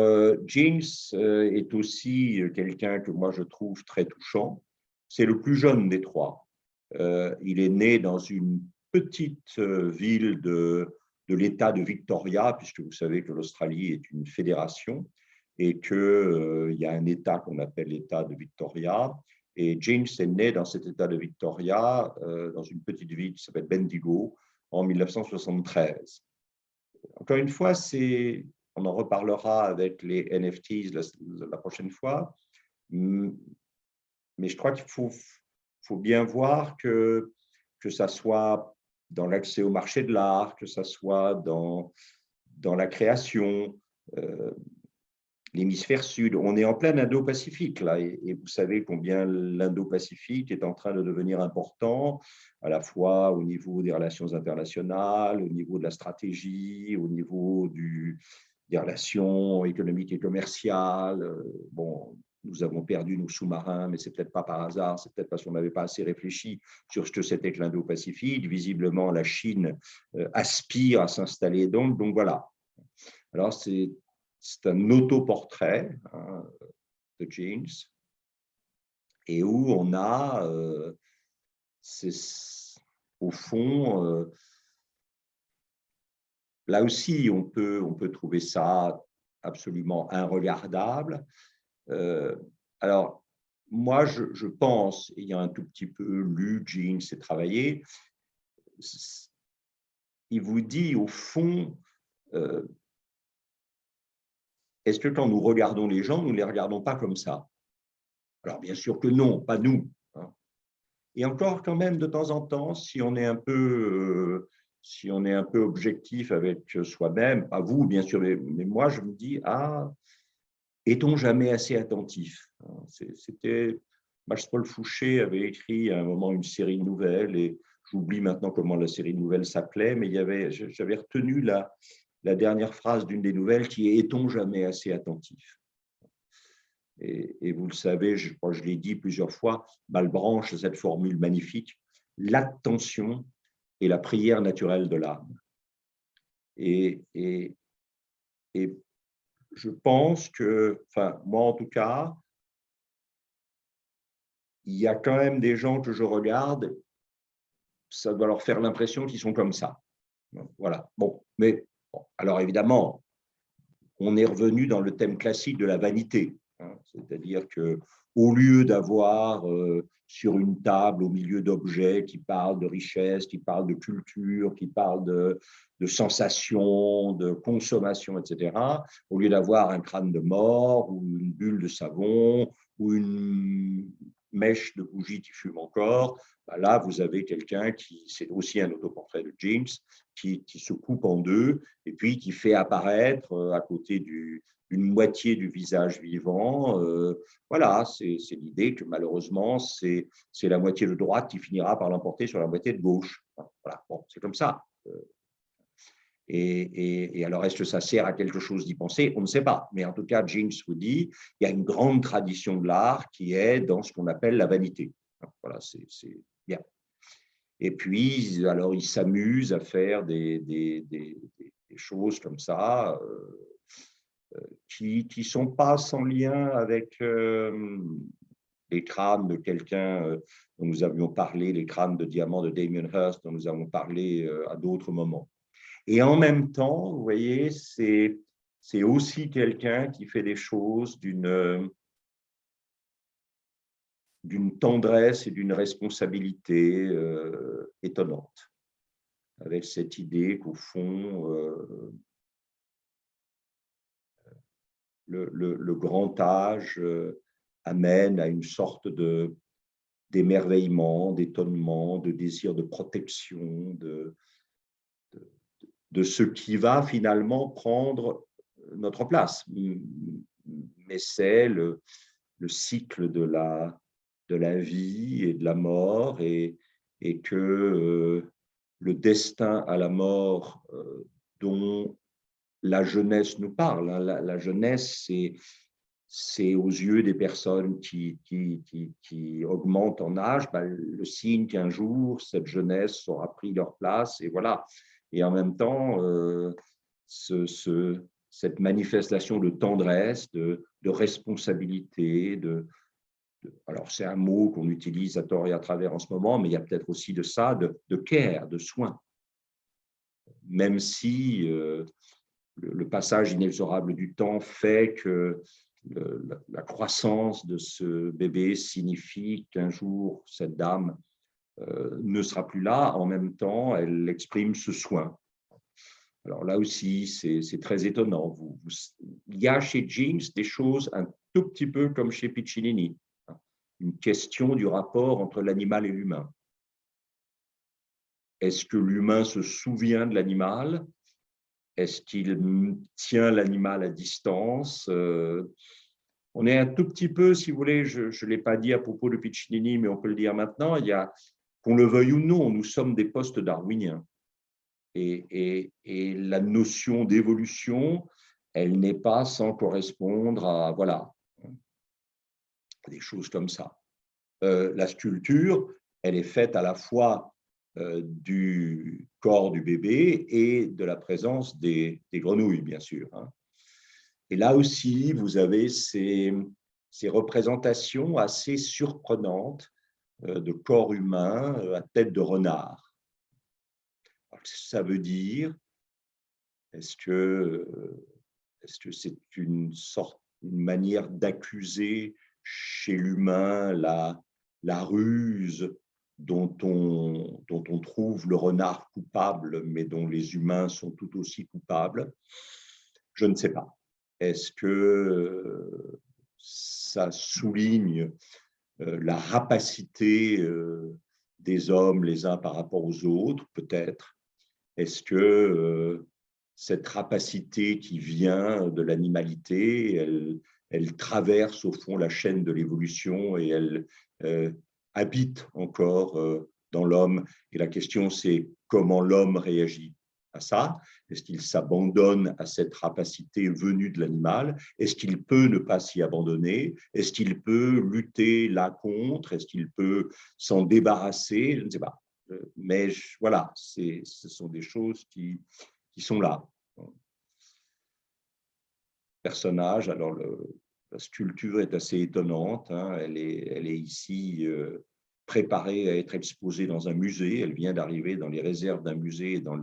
James est aussi quelqu'un que moi je trouve très touchant. C'est le plus jeune des trois. Il est né dans une petite ville de l'État de Victoria, puisque vous savez que l'Australie est une fédération et qu'il y a un État qu'on appelle l'État de Victoria. Et James est né dans cet État de Victoria, dans une petite ville qui s'appelle Bendigo, en 1973. Encore une fois, on en reparlera avec les NFTs la prochaine fois, mais je crois qu'il faut bien voir que ça soit dans l'accès au marché de l'art, que ça soit dans la création, l'hémisphère sud. On est en plein Indo-Pacifique, là, et vous savez combien l'Indo-Pacifique est en train de devenir important, à la fois au niveau des relations internationales, au niveau de la stratégie, au niveau des relations économiques et commerciales. Bon, nous avons perdu nos sous-marins, mais ce n'est peut-être pas par hasard, c'est peut-être parce qu'on n'avait pas assez réfléchi sur ce que c'était que l'Indo-Pacifique. Visiblement, la Chine aspire à s'installer. Donc voilà. Alors, c'est un autoportrait de James, et où on a, au fond, là aussi, on peut trouver ça absolument inregardable. Alors, moi, je pense, ayant un tout petit peu lu James et travaillé, il vous dit, au fond, est-ce que quand nous regardons les gens, nous ne les regardons pas comme ça? Alors, bien sûr que non, pas nous. Et encore, quand même, de temps en temps, si on est un peu si on est un peu objectif avec soi-même, pas vous bien sûr, mais moi je me dis, ah, est-on jamais assez attentif? C'était Max-Paul Fouché avait écrit à un moment une série de nouvelles, et j'oublie maintenant comment la série de nouvelles s'appelait, mais j'avais retenu la dernière phrase d'une des nouvelles qui est « Est-on jamais assez attentif ?» Et vous le savez, je crois que je l'ai dit plusieurs fois, Malebranche, cette formule magnifique, l'attention est la prière naturelle de l'âme. Et je pense que, enfin, moi en tout cas, il y a quand même des gens que je regarde, ça doit leur faire l'impression qu'ils sont comme ça. Voilà. Bon, mais bon, alors évidemment, on est revenu dans le thème classique de la vanité. C'est-à-dire qu'au lieu d'avoir sur une table, au milieu d'objets qui parlent de richesse, qui parlent de culture, qui parlent de sensations, de consommation, etc., au lieu d'avoir un crâne de mort ou une bulle de savon ou une mèche de bougie qui fume encore, ben là, vous avez quelqu'un qui, c'est aussi un autoportrait de James, qui se coupe en deux et puis qui fait apparaître à côté d'une moitié du visage vivant. Voilà, c'est l'idée que malheureusement, c'est la moitié de droite qui finira par l'emporter sur la moitié de gauche. Voilà, bon, c'est comme ça. Et alors, est-ce que ça sert à quelque chose d'y penser? On ne sait pas. Mais en tout cas, James vous dit, il y a une grande tradition de l'art qui est dans ce qu'on appelle la vanité. Voilà, c'est bien. Et puis, alors, il s'amuse à faire des choses comme ça qui ne sont pas sans lien avec les crânes de quelqu'un dont nous avions parlé, les crânes de diamant de Damien Hirst dont nous avons parlé à d'autres moments. Et en même temps, vous voyez, c'est aussi quelqu'un qui fait des choses d'une tendresse et d'une responsabilité étonnante, avec cette idée qu'au fond, le grand âge amène à une sorte d'émerveillement, d'étonnement, de désir de protection, de ce qui va finalement prendre notre place. Mais c'est le cycle de la vie et de la mort, et que le destin à la mort dont la jeunesse nous parle. La jeunesse, c'est aux yeux des personnes qui augmentent en âge, le signe qu'un jour, cette jeunesse aura pris leur place, et voilà. Et en même temps, cette manifestation de tendresse, de responsabilité, alors c'est un mot qu'on utilise à tort et à travers en ce moment, mais il y a peut-être aussi de ça, de care, de soin. Même si le passage inexorable du temps fait que la croissance de ce bébé signifie qu'un jour, cette dame ne sera plus là. En même temps, elle exprime ce soin. Alors là aussi, c'est très étonnant. Il y a chez James des choses un tout petit peu comme chez Piccinini, une question du rapport entre l'animal et l'humain. Est-ce que l'humain se souvient de l'animal? Est-ce qu'il tient l'animal à distance? On est un tout petit peu, si vous voulez, je ne l'ai pas dit à propos de Piccinini, mais on peut le dire maintenant, il y a, qu'on le veuille ou non, nous sommes des post-darwiniens. Et la notion d'évolution, elle n'est pas sans correspondre à, voilà, des choses comme ça. La sculpture, elle est faite à la fois du corps du bébé et de la présence des grenouilles, bien sûr. Et là aussi, vous avez ces représentations assez surprenantes de corps humain à tête de renard. Alors, ça veut dire, est-ce que c'est une manière d'accuser chez l'humain la ruse dont on trouve le renard coupable, mais dont les humains sont tout aussi coupables? Je ne sais pas. Est-ce que ça souligne la rapacité des hommes les uns par rapport aux autres? Peut-être. Est-ce que cette rapacité qui vient de l'animalité, elle traverse au fond la chaîne de l'évolution et elle habite encore dans l'homme? Et la question, c'est comment l'homme réagit à ça? Est-ce qu'il s'abandonne à cette rapacité venue de l'animal? Est-ce qu'il peut ne pas s'y abandonner? Est-ce qu'il peut lutter là contre? Est-ce qu'il peut s'en débarrasser? Je ne sais pas. Mais voilà, ce sont des choses qui sont là. Personnage, alors la sculpture est assez étonnante, hein, elle est ici préparée à être exposée dans un musée, elle vient d'arriver dans les réserves d'un musée et dans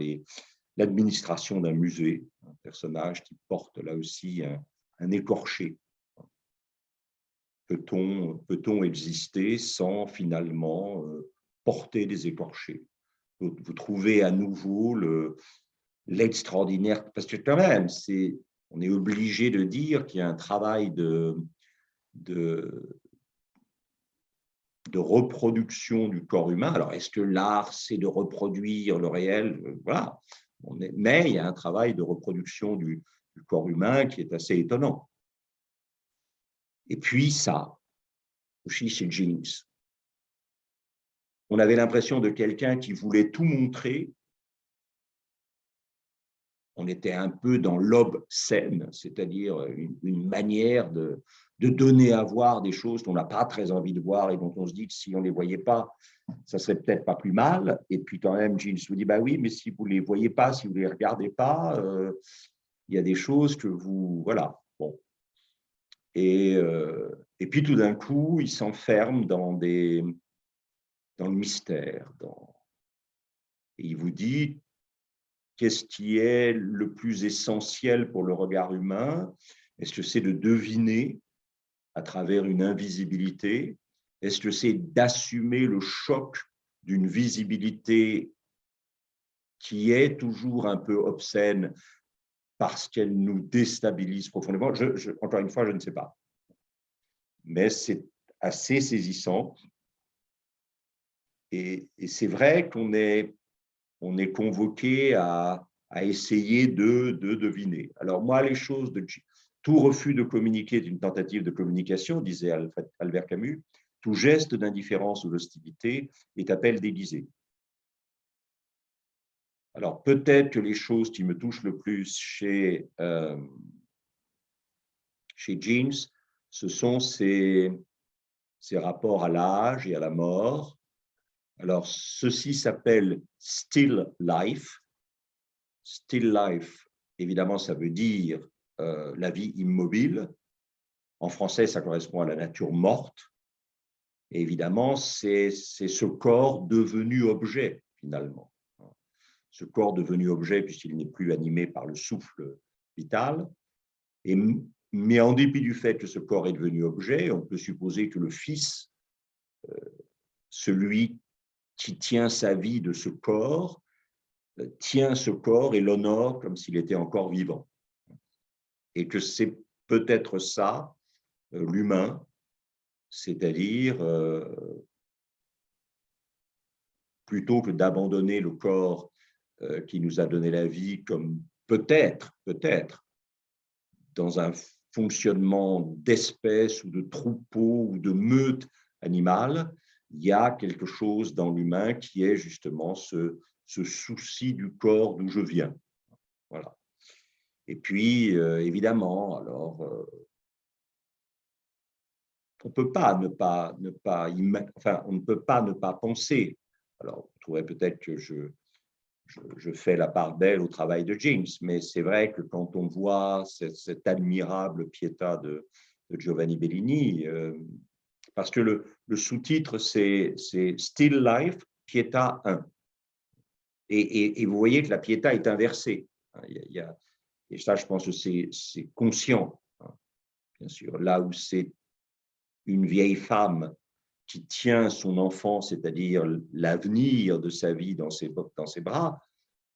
l'administration d'un musée, un personnage qui porte là aussi un écorché. Peut-on exister sans finalement porter des écorchés? Vous trouvez à nouveau l'extraordinaire, parce que quand même, on est obligé de dire qu'il y a un travail de reproduction du corps humain. Alors, est-ce que l'art, c'est de reproduire le réel? Voilà. Mais il y a un travail de reproduction du corps humain qui est assez étonnant. Et puis ça, aussi chez Jeans, on avait l'impression de quelqu'un qui voulait tout montrer. On était un peu dans l'obscène, c'est-à-dire une manière de donner à voir des choses qu'on n'a pas très envie de voir et dont on se dit que si on ne les voyait pas, ça serait peut-être pas plus mal. Et puis quand même, Gilles vous dit, bah oui, mais si vous ne les voyez pas, si vous ne les regardez pas, il y a des choses que vous… Voilà. Bon. Et puis tout d'un coup, il s'enferme dans le mystère. Et il vous dit, qu'est-ce qui est le plus essentiel pour le regard humain? Est-ce que c'est de deviner à travers une invisibilité? Est-ce que c'est d'assumer le choc d'une visibilité qui est toujours un peu obscène parce qu'elle nous déstabilise profondément? Encore une fois, je ne sais pas. Mais c'est assez saisissant. Et c'est vrai qu'on est convoqué à essayer de deviner. Alors moi, les choses tout refus de communiquer est une tentative de communication, disait Albert Camus. Tout geste d'indifférence ou d'hostilité est appel déguisé. Alors peut-être que les choses qui me touchent le plus chez Jeans, ce sont ces rapports à l'âge et à la mort. Alors ceci s'appelle still life. Still life, évidemment, ça veut dire la vie immobile. En français, ça correspond à la nature morte. Et évidemment, c'est ce corps devenu objet, finalement. Ce corps devenu objet, puisqu'il n'est plus animé par le souffle vital. Mais en dépit du fait que ce corps est devenu objet, on peut supposer que le Fils, celui qui tient sa vie de ce corps, tient ce corps et l'honore comme s'il était encore vivant. Et que c'est peut-être ça, l'humain, c'est-à-dire plutôt que d'abandonner le corps qui nous a donné la vie comme peut-être, dans un fonctionnement d'espèce ou de troupeau ou de meute animale, il y a quelque chose dans l'humain qui est justement ce souci du corps d'où je viens. Voilà. Et puis, évidemment, alors, on peut pas ne pas enfin, on ne peut pas ne pas penser. Alors, on pourrait peut-être que je fais la part belle au travail de James, mais c'est vrai que quand on voit cette admirable Pietà de Giovanni Bellini, parce que le sous-titre, c'est Still Life, Pietà 1. Et vous voyez que la Pietà est inversée. Et ça, je pense que c'est conscient, bien sûr. Là où c'est une vieille femme qui tient son enfant, c'est-à-dire l'avenir de sa vie dans ses bras,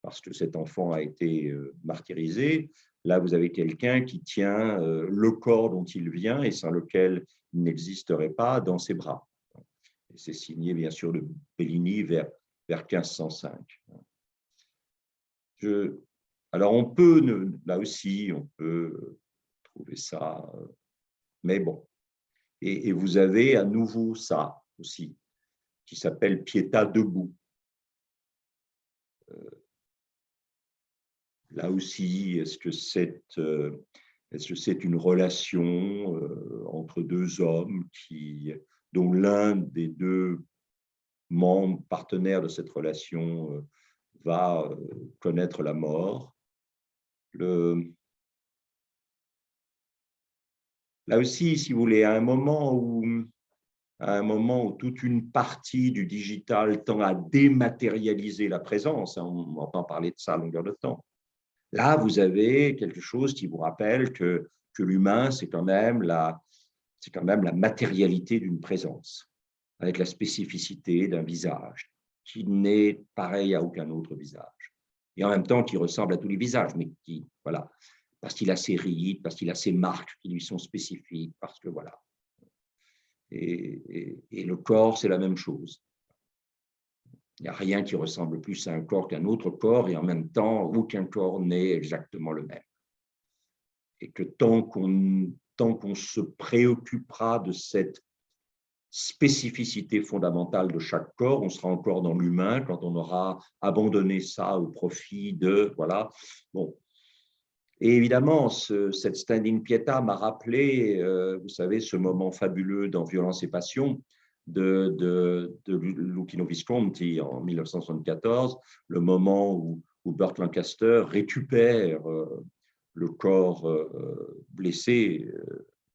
parce que cet enfant a été martyrisé. Là, vous avez quelqu'un qui tient le corps dont il vient et sans lequel il n'existerait pas dans ses bras. Et c'est signé, bien sûr, de Bellini vers 1505. Alors, on peut, là aussi, on peut trouver ça, mais bon. Et vous avez à nouveau ça aussi, qui s'appelle Pietà debout. Là aussi, est-ce que c'est une relation entre deux hommes dont l'un des deux membres, partenaires de cette relation, va connaître la mort? Là aussi, si vous voulez, à un moment où toute une partie du digital tend à dématérialiser la présence, hein, on entend parler de ça à longueur de temps, là, vous avez quelque chose qui vous rappelle que l'humain, c'est quand même la matérialité d'une présence, avec la spécificité d'un visage qui n'est pareil à aucun autre visage. Et en même temps, qui ressemble à tous les visages, mais qui, voilà, parce qu'il a ses rides, parce qu'il a ses marques qui lui sont spécifiques, parce que voilà. Et le corps, c'est la même chose. Il n'y a rien qui ressemble plus à un corps qu'un autre corps, et en même temps, aucun corps n'est exactement le même. Et que tant qu'on se préoccupera de cette spécificité fondamentale de chaque corps, on sera encore dans l'humain quand on aura abandonné ça au profit de… Voilà. Bon. Et évidemment, cette standing pietà m'a rappelé, vous savez, ce moment fabuleux dans Violence et Passion de Luchino Visconti en 1974, le moment où Burt Lancaster récupère le corps blessé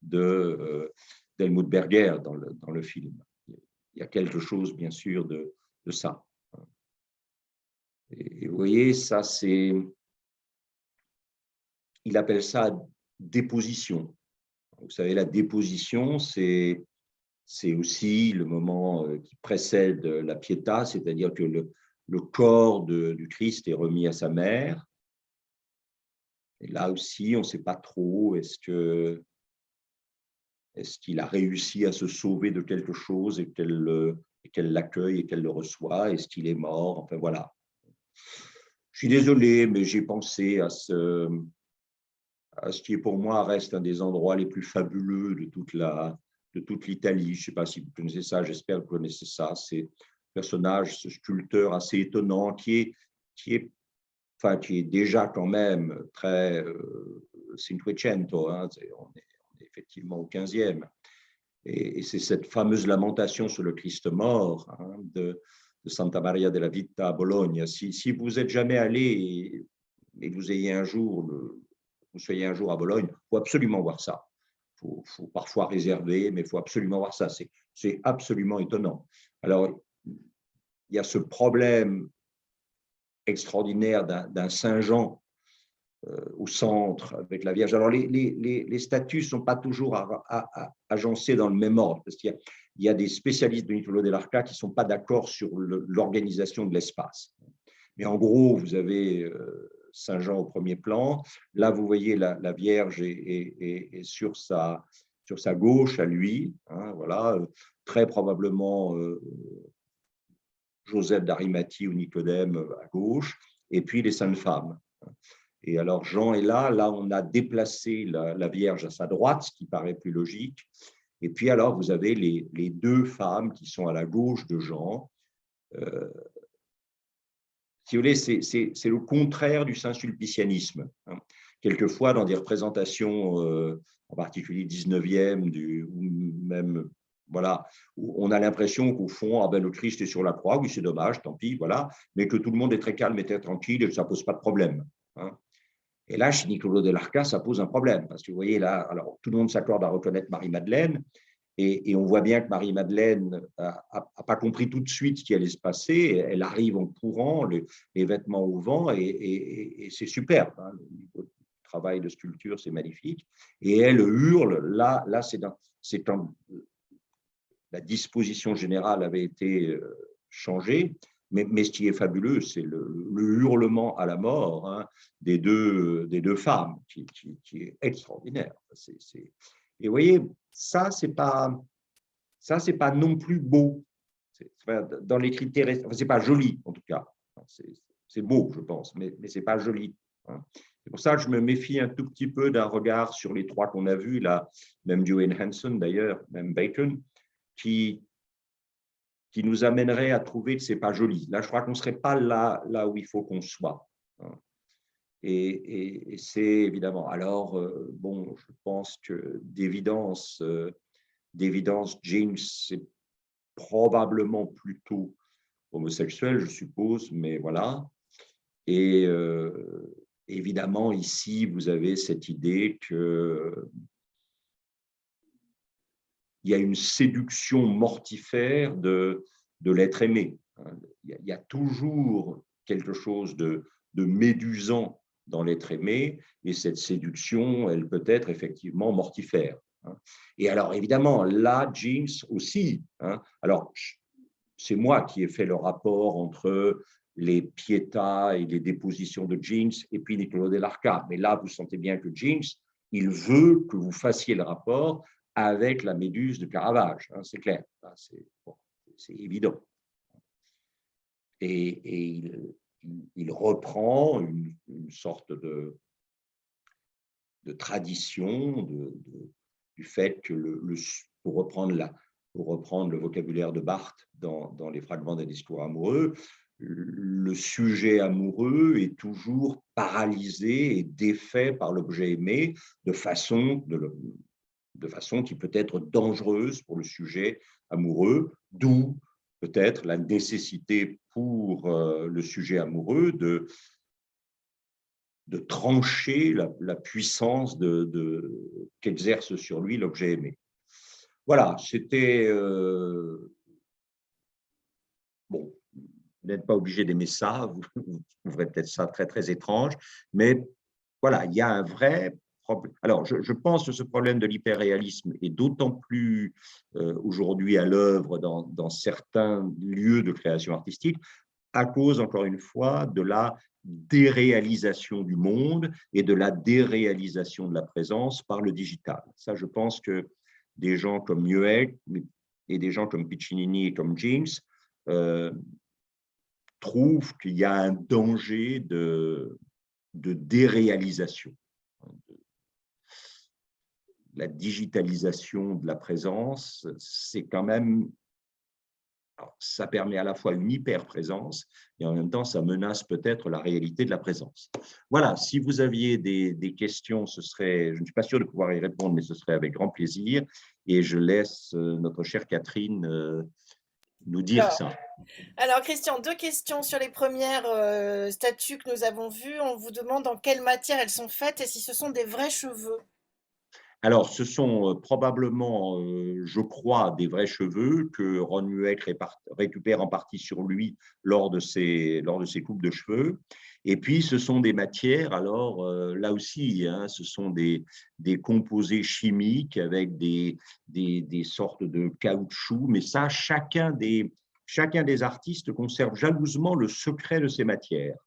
d'Helmut Berger dans le film. Il y a quelque chose, bien sûr, de ça. Et vous voyez, ça, il appelle ça déposition. Vous savez, la déposition, c'est aussi le moment qui précède la pietà, c'est-à-dire que le corps du Christ est remis à sa mère. Et là aussi, on ne sait pas trop, est-ce qu'il a réussi à se sauver de quelque chose et qu'elle l'accueille et qu'elle le reçoit? Est-ce qu'il est mort? Enfin, voilà. Je suis désolé, mais j'ai pensé à ce qui, pour moi, reste un des endroits les plus fabuleux de toute l'Italie. Je ne sais pas si vous connaissez ça, j'espère que vous connaissez ça. C'est un personnage, ce sculpteur assez étonnant qui est déjà quand même très Cinquecento, hein, on est effectivement au 15e. Et c'est cette fameuse lamentation sur le Christ mort, hein, de Santa Maria della Vita à Bologne. Si vous n'êtes jamais allé et vous soyez un jour à Bologne, il faut absolument voir ça. Il faut parfois réserver, mais il faut absolument voir ça. C'est absolument étonnant. Alors, il y a ce problème extraordinaire d'un Saint Jean au centre avec la Vierge. Alors, les statues ne sont pas toujours agencées dans le même ordre, parce qu'il y a des spécialistes de Niccolò dell'Arca qui ne sont pas d'accord sur l'organisation de l'espace. Mais en gros, vous avez Saint Jean au premier plan. Là, vous voyez la Vierge est sur sa gauche à lui. Hein, voilà, très probablement Joseph d'Arimathie ou Nicodème à gauche, et puis les saintes femmes. Et alors Jean est là, on a déplacé la Vierge à sa droite, ce qui paraît plus logique. Et puis alors vous avez les deux femmes qui sont à la gauche de Jean. Si vous voulez, c'est le contraire du saint-sulpicianisme. Hein. Quelquefois, dans des représentations, en particulier 19e, ou même, voilà, où on a l'impression qu'au fond, ah ben, le Christ est sur la croix, oui, c'est dommage, tant pis, voilà, mais que tout le monde est très calme et très tranquille et que ça ne pose pas de problème. Hein. Et là, chez Niccolò dell'Arca, ça pose un problème, parce que vous voyez là, alors tout le monde s'accorde à reconnaître Marie-Madeleine, et on voit bien que Marie-Madeleine n'a pas compris tout de suite ce qui allait se passer. Elle arrive en courant, les vêtements au vent, et c'est superbe. Hein. Le travail de sculpture, c'est magnifique. Et elle hurle, là c'est quand la disposition générale avait été changée. Mais ce qui est fabuleux, c'est le hurlement à la mort, hein, des deux femmes, qui est extraordinaire. Et vous voyez, ça, c'est pas non plus beau. Dans les critères, enfin, c'est pas joli, en tout cas. c'est beau, je pense, mais ce n'est pas joli. Hein. C'est pour ça que je me méfie un tout petit peu d'un regard sur les trois qu'on a vus, là, même Dewey Hanson d'ailleurs, même Bacon, qui nous amènerait à trouver que ce n'est pas joli. Là, je crois qu'on ne serait pas là où il faut qu'on soit. Hein. Et c'est évidemment. Alors, bon, je pense que d'évidence, James, c'est probablement plutôt homosexuel, je suppose, mais voilà. Et évidemment, ici, vous avez cette idée qu'il y a une séduction mortifère de l'être aimé. Il y a toujours quelque chose de médusant dans l'être aimé, et cette séduction, elle peut être effectivement mortifère. Et alors, évidemment, là, James aussi. Alors, c'est moi qui ai fait le rapport entre les Pietà et les dépositions de James et puis Niccolò dell'Arca. Mais là, vous sentez bien que James, il veut que vous fassiez le rapport avec la Méduse de Caravage. C'est clair, c'est évident. Et il reprend une sorte de tradition du fait que, pour reprendre le vocabulaire de Barthes dans les fragments d'un discours amoureux, le sujet amoureux est toujours paralysé et défait par l'objet aimé de façon qui peut être dangereuse pour le sujet amoureux, d'où peut-être la nécessité pour le sujet amoureux de trancher la puissance qu'exerce sur lui l'objet aimé. Voilà, c'était… bon, vous n'êtes pas obligé d'aimer ça, vous trouverez peut-être ça très, très étrange, mais voilà, il y a un vrai problème. Alors, je pense que ce problème de l'hyperréalisme est d'autant plus aujourd'hui à l'œuvre dans certains lieux de création artistique, à cause, encore une fois, de la déréalisation du monde et de la déréalisation de la présence par le digital. Ça, je pense que des gens comme Newegg et des gens comme Piccinini et comme James trouvent qu'il y a un danger de déréalisation. La digitalisation de la présence, c'est quand même… Alors, ça permet à la fois une hyper-présence et en même temps, ça menace peut-être la réalité de la présence. Voilà, si vous aviez des questions, je ne suis pas sûr de pouvoir y répondre, mais ce serait avec grand plaisir. Et je laisse notre chère Catherine nous dire ça. Alors, Christian, 2 questions sur les premières statues que nous avons vues. On vous demande en quelle matière elles sont faites et si ce sont des vrais cheveux. Alors, ce sont probablement, je crois, des vrais cheveux que Ron Mueck récupère en partie sur lui lors de ses coupes de cheveux. Et puis, ce sont des matières, alors là aussi, ce sont des composés chimiques avec des sortes de caoutchouc. Mais ça, chacun des artistes conserve jalousement le secret de ces matières.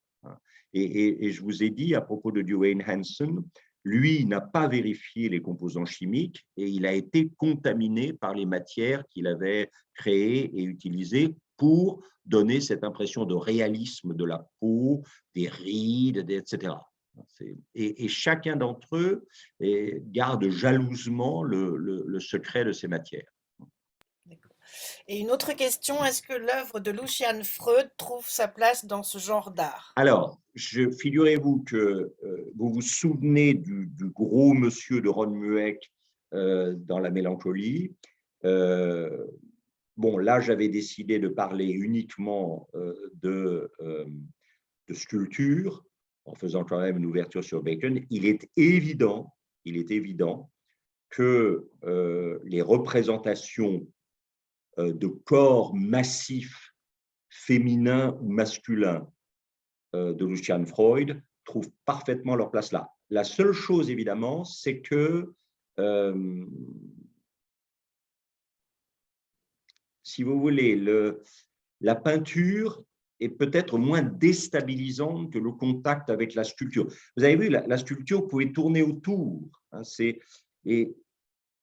Et je vous ai dit à propos de Dewey Hanson, lui n'a pas vérifié les composants chimiques et il a été contaminé par les matières qu'il avait créées et utilisées pour donner cette impression de réalisme de la peau, des rides, etc. Et chacun d'entre eux garde jalousement le secret de ces matières. Et une autre question, est-ce que l'œuvre de Lucian Freud trouve sa place dans ce genre d'art? Alors, figurez-vous que vous vous souvenez du gros monsieur de Ron Mueck dans La Mélancolie. Bon, là, j'avais décidé de parler uniquement de sculpture, en faisant quand même une ouverture sur Bacon. Il est évident que les représentations de corps massifs, féminins ou masculins, de Lucian Freud trouvent parfaitement leur place là. La seule chose, évidemment, c'est que, si vous voulez, la peinture est peut-être moins déstabilisante que le contact avec la sculpture. Vous avez vu, la sculpture, vous pouvez tourner autour.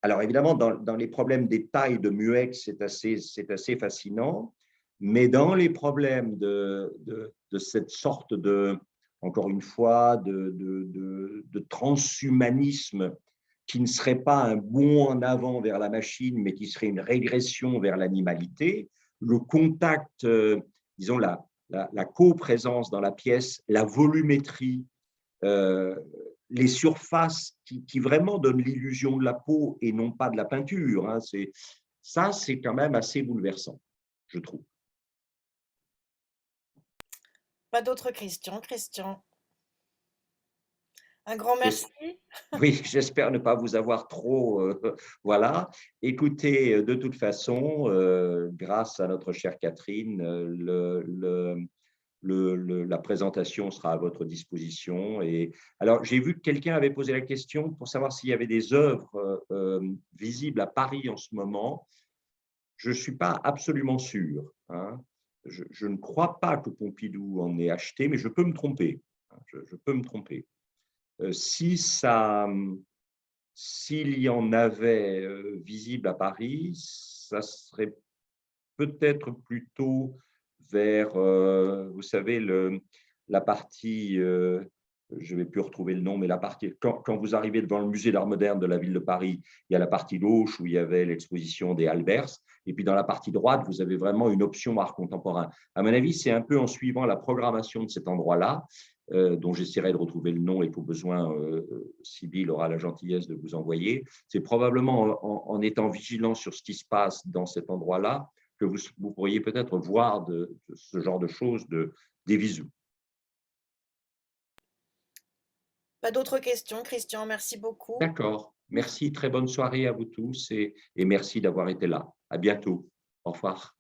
Alors, évidemment, dans les problèmes des tailles de Mueck, c'est assez fascinant. Mais dans les problèmes de cette sorte de, encore une fois, de transhumanisme qui ne serait pas un bond en avant vers la machine, mais qui serait une régression vers l'animalité, le contact, disons la coprésence dans la pièce, la volumétrie, euh, les surfaces qui vraiment donnent l'illusion de la peau et non pas de la peinture, hein, ça, c'est quand même assez bouleversant, je trouve. Pas d'autres questions, Christian. Un grand merci. Oui, j'espère ne pas vous avoir trop. Voilà. Écoutez, de toute façon, grâce à notre chère Catherine, la présentation sera à votre disposition. Et alors, j'ai vu que quelqu'un avait posé la question pour savoir s'il y avait des œuvres visibles à Paris en ce moment. Je ne suis pas absolument sûr, hein. Je ne crois pas que Pompidou en ait acheté, mais je peux me tromper, hein. Je peux me tromper. Si ça, s'il y en avait visible à Paris, ça serait peut-être plutôt vers, vous savez, la partie, je ne vais plus retrouver le nom, mais la partie, quand vous arrivez devant le musée d'art moderne de la ville de Paris, il y a la partie gauche où il y avait l'exposition des Albers, et puis dans la partie droite, vous avez vraiment une option art contemporain. À mon avis, c'est un peu en suivant la programmation de cet endroit-là, dont j'essaierai de retrouver le nom et qu'au besoin, Sybille aura la gentillesse de vous envoyer. C'est probablement en étant vigilant sur ce qui se passe dans cet endroit-là que vous pourriez peut-être voir de ce genre de choses, des visus. Pas d'autres questions, Christian. Merci beaucoup. D'accord. Merci. Très bonne soirée à vous tous et merci d'avoir été là. À bientôt. Au revoir.